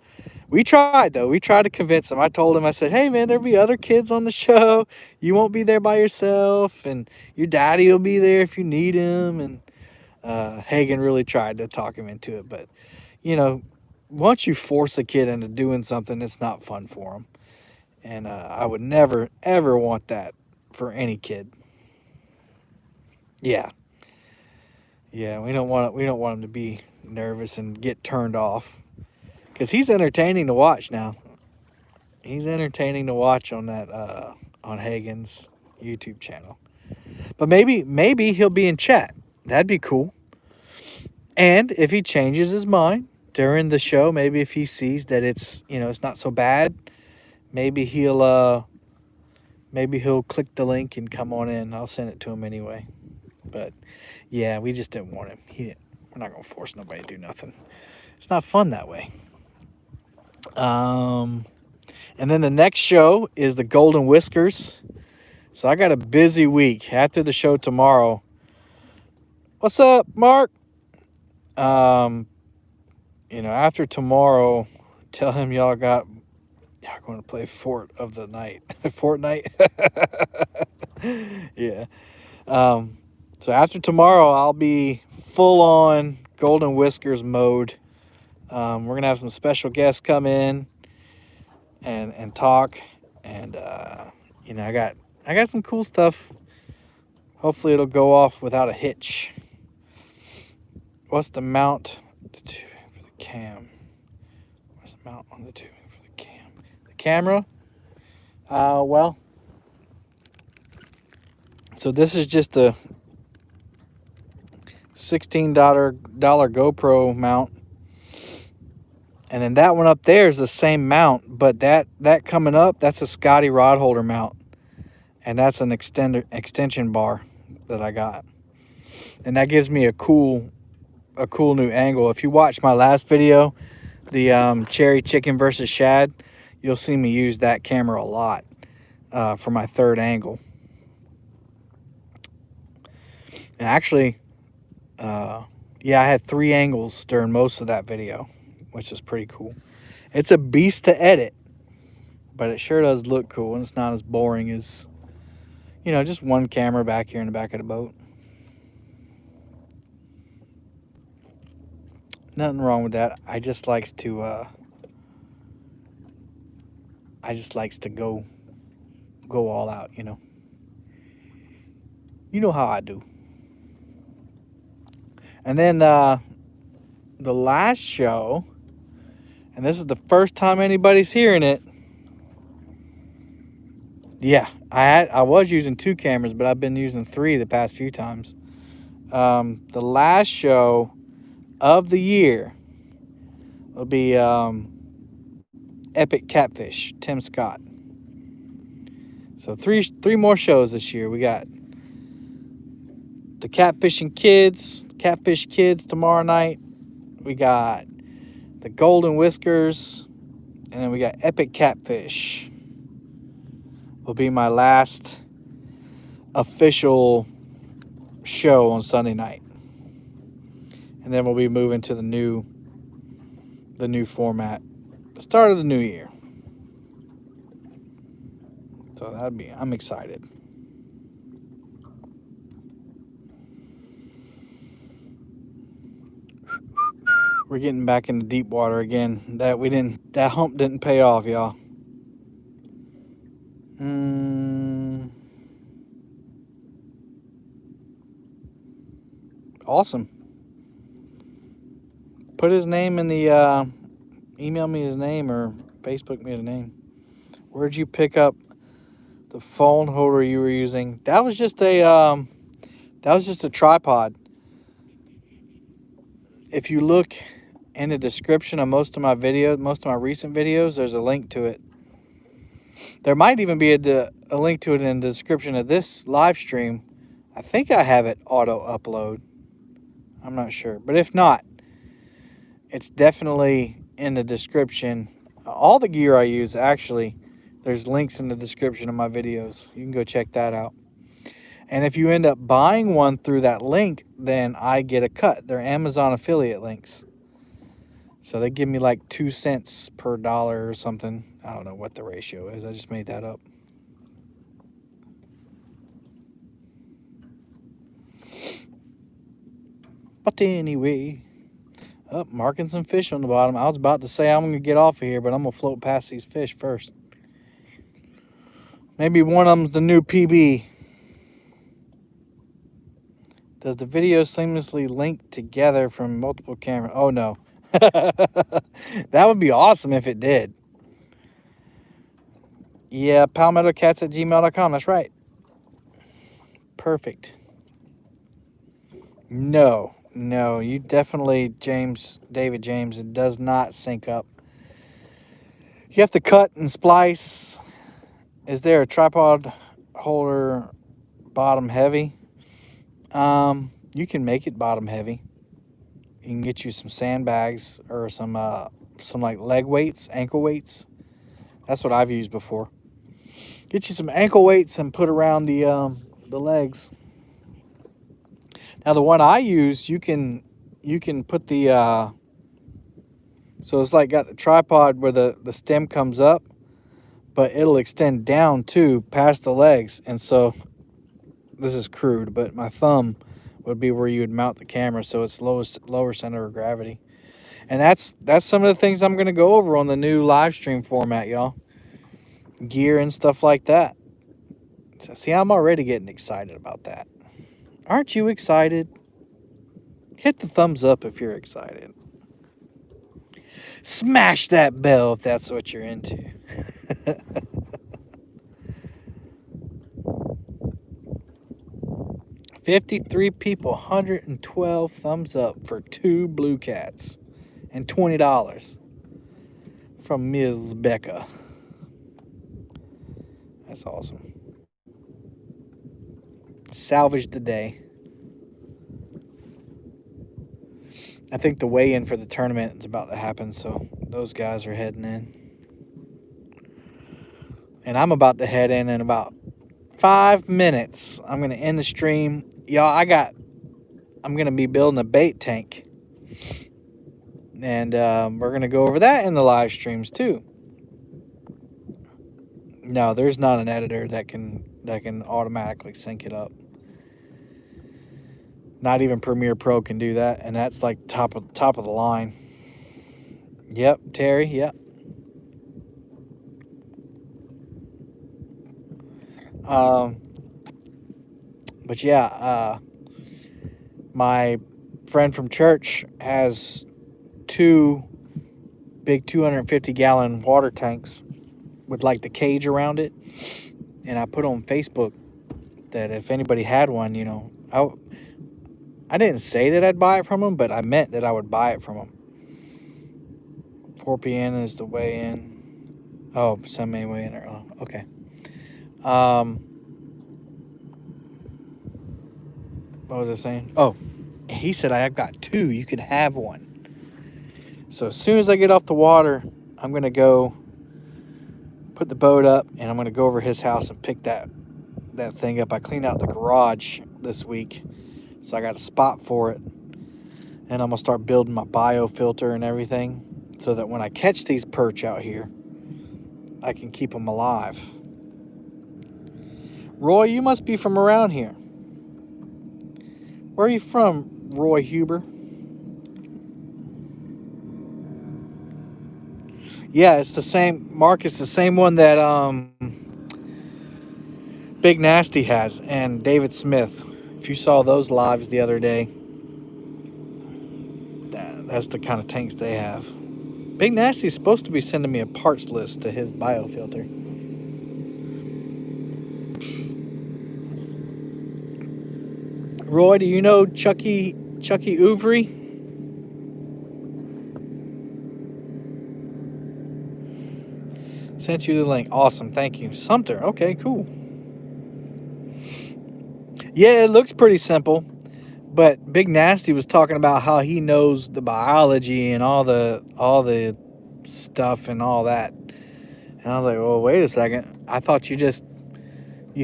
we tried, though. We tried to convince him. I told him, I said, hey, man, there'll be other kids on the show. You won't be there by yourself, and your daddy will be there if you need him. And Hagen really tried to talk him into it. But, once you force a kid into doing something, it's not fun for them. And I would never, ever want that for any kid. Yeah, we don't want him to be nervous and get turned off, because he's entertaining to watch now. He's entertaining to watch on that on Hagen's YouTube channel. But maybe he'll be in chat. That'd be cool. And if he changes his mind during the show, maybe if he sees that it's not so bad, maybe he'll click the link and come on in. I'll send it to him anyway. But yeah, we just didn't want him. We're not gonna force nobody to do nothing. It's not fun that way. And then the next show is the Golden Whiskers. So I got a busy week after the show tomorrow. What's up, Mark? After tomorrow, tell him y'all going to play Fort of the Night. Fortnite. Yeah. So after tomorrow, I'll be full on Golden Whiskers mode. We're going to have some special guests come in and talk. And, I got some cool stuff. Hopefully it'll go off without a hitch. What's the mount the tubing for the cam? What's the mount on the tubing for the cam? The camera? Well, so this is just a $16 GoPro mount. And then that one up there is the same mount, but that coming up, that's a Scotty rod holder mount. And that's an extension bar that I got. And that gives me a cool new angle. If you watch my last video, the cherry chicken versus shad, you'll see me use that camera a lot for my third angle. And actually, yeah, I had 3 angles during most of that video, which is pretty cool. It's a beast to edit, but it sure does look cool, and it's not as boring as, you know, just one camera back here in the back of the boat. Nothing wrong with that. I just likes to go all out, you know. You know how I do. And then the last show, and this is the first time anybody's hearing it. Yeah, I was using 2 cameras, but I've been using 3 the past few times. The last show of the year will be Epic Catfish, Tim Scott. So three more shows this year. We got the Catfish Kids tomorrow night. We got the Golden Whiskers, and then we got Epic Catfish. Will be my last official show on Sunday night, and then we'll be moving to the new format, the start of the new year. So I'm excited. We're getting back into deep water again. That hump didn't pay off, y'all. Awesome. Put his name in the email me his name or Facebook me the name. Where'd you pick up the phone holder you were using? That was just a tripod. If you look in the description of most of my recent videos, there's a link to it. There might even be a link to it in the description of this live stream. I think I have it auto upload. I'm not sure, but if not, it's definitely in the description. All the gear I use, actually, there's links in the description of my videos. You can go check that out. And if you end up buying one through that link, then I get a cut. They're Amazon affiliate links. So they give me like 2 cents per dollar or something. I don't know what the ratio is. I just made that up. But anyway, marking some fish on the bottom. I was about to say I'm going to get off of here, but I'm going to float past these fish first. Maybe one of them's the new PB. Does the video seamlessly link together from multiple cameras? Oh, no. That would be awesome if it did. Yeah, palmettocats@gmail.com. That's right. Perfect. No, you definitely, David James, it does not sync up. You have to cut and splice. Is there a tripod holder bottom heavy? You can make it bottom heavy. You can get you some sandbags or some like leg weights, ankle weights. That's what I've used before. Get you some ankle weights and put around the legs. Now the one I use, you can put the so it's like got the tripod where the stem comes up, but it'll extend down too past the legs. And so this is crude, but my thumb would be where you would mount the camera, so it's lower center of gravity. And that's some of the things I'm going to go over on the new live stream format, y'all. Gear and stuff like that. So, see, I'm already getting excited about that. Aren't you excited? Hit the thumbs up if you're excited. Smash that bell if that's what you're into. 53 people, 112 thumbs up for 2 blue cats and $20. from Ms. Becca. That's awesome. Salvaged the day. I think the weigh-in for the tournament is about to happen, so those guys are heading in. And I'm about to head in about 5 minutes. I'm going to end the stream. Y'all, I'm going to be building a bait tank. And we're going to go over that in the live streams too. No, there's not an editor that can automatically sync it up. Not even Premiere Pro can do that, and that's like top of the line. Yep, Terry, yep. But yeah, my friend from church has 2 big 250-gallon water tanks with like the cage around it, and I put on Facebook that if anybody had one, you know, I didn't say that I'd buy it from him, but I meant that I would buy it from him. 4 p.m. is the weigh in. Oh, some may weigh in. Oh, okay. What was I saying? Oh, he said I've got 2. You can have one. So as soon as I get off the water, I'm gonna go put the boat up, and I'm gonna go over his house and pick that thing up. I cleaned out the garage this week, so I got a spot for it, and I'm gonna start building my biofilter and everything, so that when I catch these perch out here, I can keep them alive. Roy, you must be from around here. Where are you from, Roy Huber? Yeah, it's the same. Mark, it's the same one that Big Nasty has and David Smith. If you saw those lives the other day, that's the kind of tanks they have. Big Nasty is supposed to be sending me a parts list to his biofilter. Roy, do you know Chucky Ouvry? Sent you the link. Awesome, thank you. Sumter, okay, cool. Yeah, it looks pretty simple, but Big Nasty was talking about how he knows the biology and all the stuff and all that. And I was like, well, wait a second. I thought you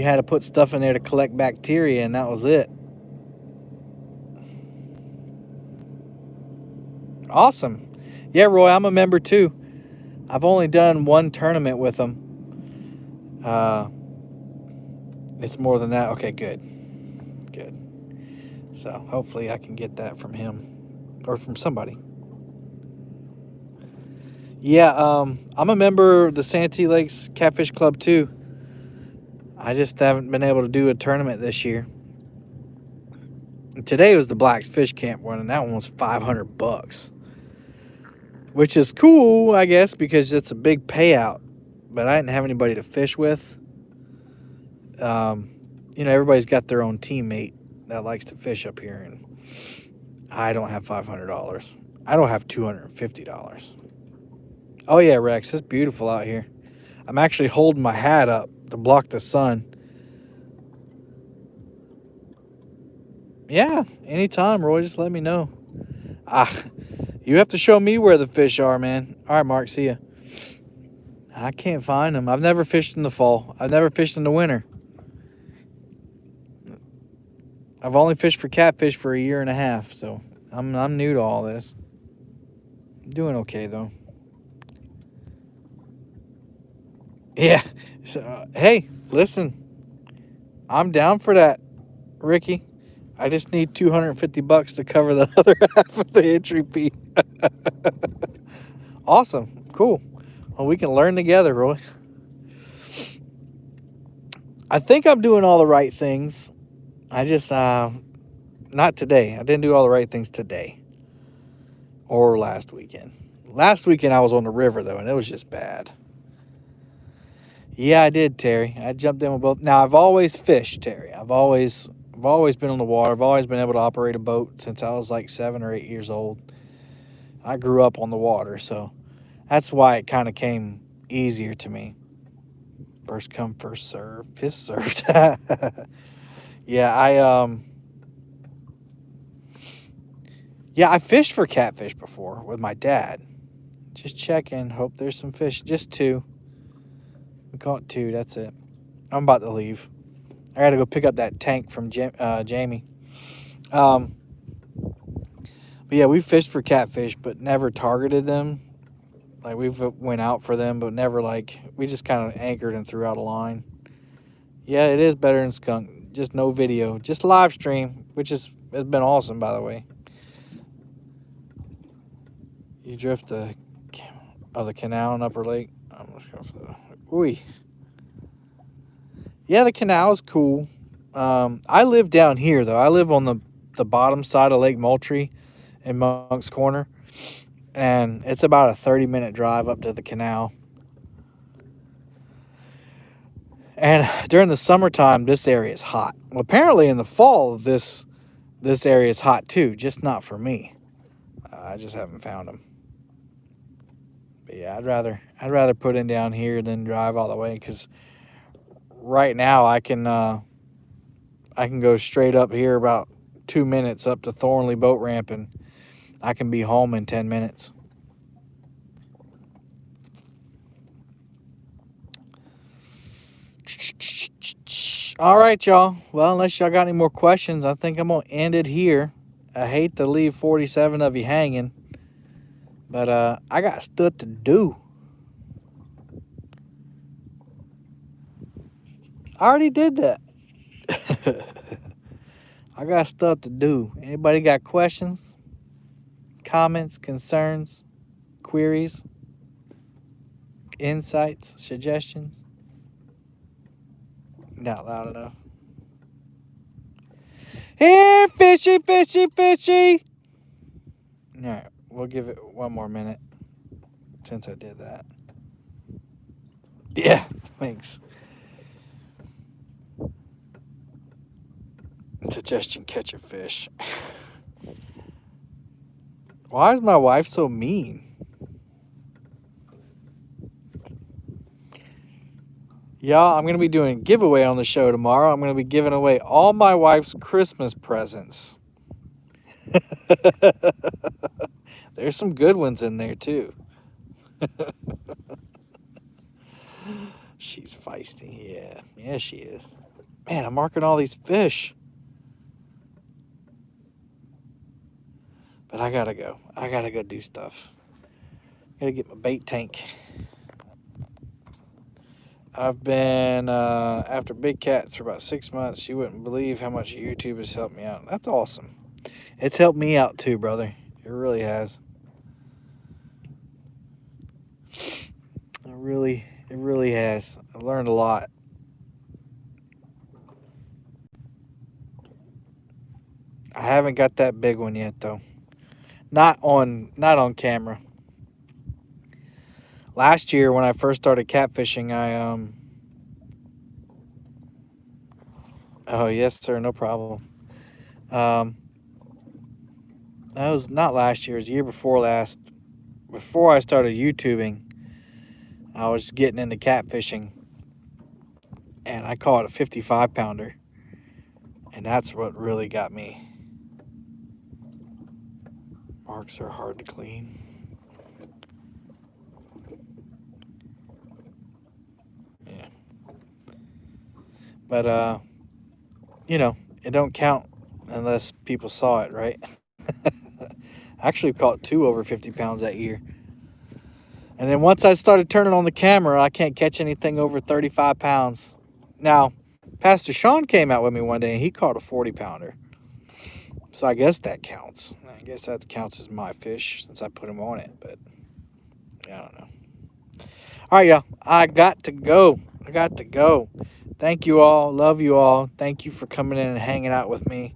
had to put stuff in there to collect bacteria, and that was it. Awesome. Yeah, Roy, I'm a member too. I've only done 1 tournament with them. It's more than that. Okay, good. So hopefully I can get that from him or from somebody. Yeah, I'm a member of the Santee Lakes Catfish Club too. I just haven't been able to do a tournament this year. Today was the Black's Fish Camp one, and that one was $500, which is cool, I guess, because it's a big payout. But I didn't have anybody to fish with. Everybody's got their own teammate that likes to fish up here, and I don't have $500. I don't have $250. Oh yeah, Rex, it's beautiful out here. I'm actually holding my hat up to block the sun. Yeah, anytime, Roy, just let me know. You have to show me where the fish are, man. All right, Mark, see ya. I can't find them. I've never fished in the fall. I've never fished in the winter. I've only fished for catfish for 1.5 years, so I'm new to all this. I'm doing okay though. Yeah. So, hey, listen. I'm down for that, Ricky. I just need $250 to cover the other half of the entry fee. Awesome. Cool. Well, we can learn together, Roy. I think I'm doing all the right things. I just, not today. I didn't do all the right things today. Or last weekend. Last weekend I was on the river, though, and it was just bad. Yeah, I did, Terry. I jumped in with both. Now, I've always fished, Terry. I've always been on the water. I've always been able to operate a boat since I was like 7 or 8 years old. I grew up on the water, so That's why it kind of came easier to me. First come, first serve, fist served. Yeah, I fished for catfish before with my dad. Just checking, hope there's some fish. Just two. We caught two, that's it. I'm about to leave. I gotta go pick up that tank from Jamie. Um, but yeah, we fished for catfish, but never targeted them. Like we've went out for them, but never like we just kind of anchored and threw out a line. Yeah, it is better than skunk. Just no video, just live stream, which has been awesome, by the way. You drift the canal in Upper Lake. I'm just going for the. Ooh. Yeah, the canal is cool. I live down here though. I live on the bottom side of Lake Moultrie in Monk's Corner, and it's about a 30-minute drive up to the canal. And during the summertime, this area is hot. Well, apparently in the fall, this area is hot too, just not for me. I just haven't found them. But yeah, I'd rather put in down here than drive all the way, because right now I can go straight up here about 2 minutes up to Thornley Boat Ramp, and I can be home in 10 minutes. All right, y'all. Well, unless y'all got any more questions, I think I'm going to end it here. I hate to leave 47 of you hanging, but I got stuff to do. I already did that. I got stuff to do. Anybody got questions, comments, concerns, queries, insights, suggestions? Not loud enough. Here, fishy, fishy, fishy. All right, we'll give it one more minute since I did that. Yeah, thanks. Suggestion: catch a fish. Why is my wife so mean? Y'all, I'm going to be doing a giveaway on the show tomorrow. I'm going to be giving away all my wife's Christmas presents. There's some good ones in there, too. She's feisty. Yeah. Yeah, she is. Man, I'm marking all these fish. But I got to go. I got to go do stuff. Got to get my bait tank. I've been after Big Cats for about 6 months. You wouldn't believe how much YouTube has helped me out. That's awesome. It's helped me out too, brother. It really has. It really has. I learned a lot. I haven't got that big one yet though. Not on camera. Last year when I first started catfishing, oh yes sir, no problem. That was not last year, it was the year before last. Before I started YouTubing, I was getting into catfishing, and I caught a 55-pounder, and that's what really got me. Marks are hard to clean. Yeah. But, you know, it don't count unless people saw it, right? I actually caught 2 over 50 pounds that year. And then once I started turning on the camera, I can't catch anything over 35 pounds. Now, Pastor Sean came out with me one day and he caught a 40-pounder. So I guess that counts. I guess that counts as my fish since I put him on it. But I don't know. All right, y'all. I got to go. Thank you all. Love you all. Thank you for coming in and hanging out with me.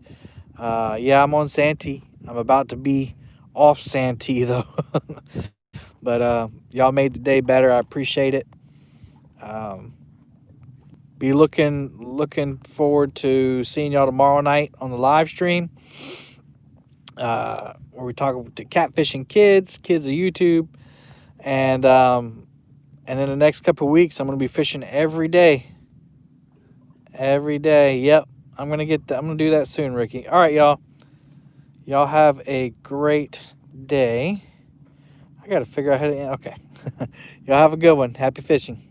Yeah, I'm on Santee. I'm about to be off Santee, though. But y'all made the day better. I appreciate it. Be looking forward to seeing y'all tomorrow night on the live stream, where we talk to catfishing kids of YouTube. And in the next couple of weeks, I'm gonna be fishing every day. Every day. Yep. I'm gonna do that soon, Ricky. All right, y'all. Y'all have a great day. I gotta figure out how to. Okay. Y'all have a good one. Happy fishing.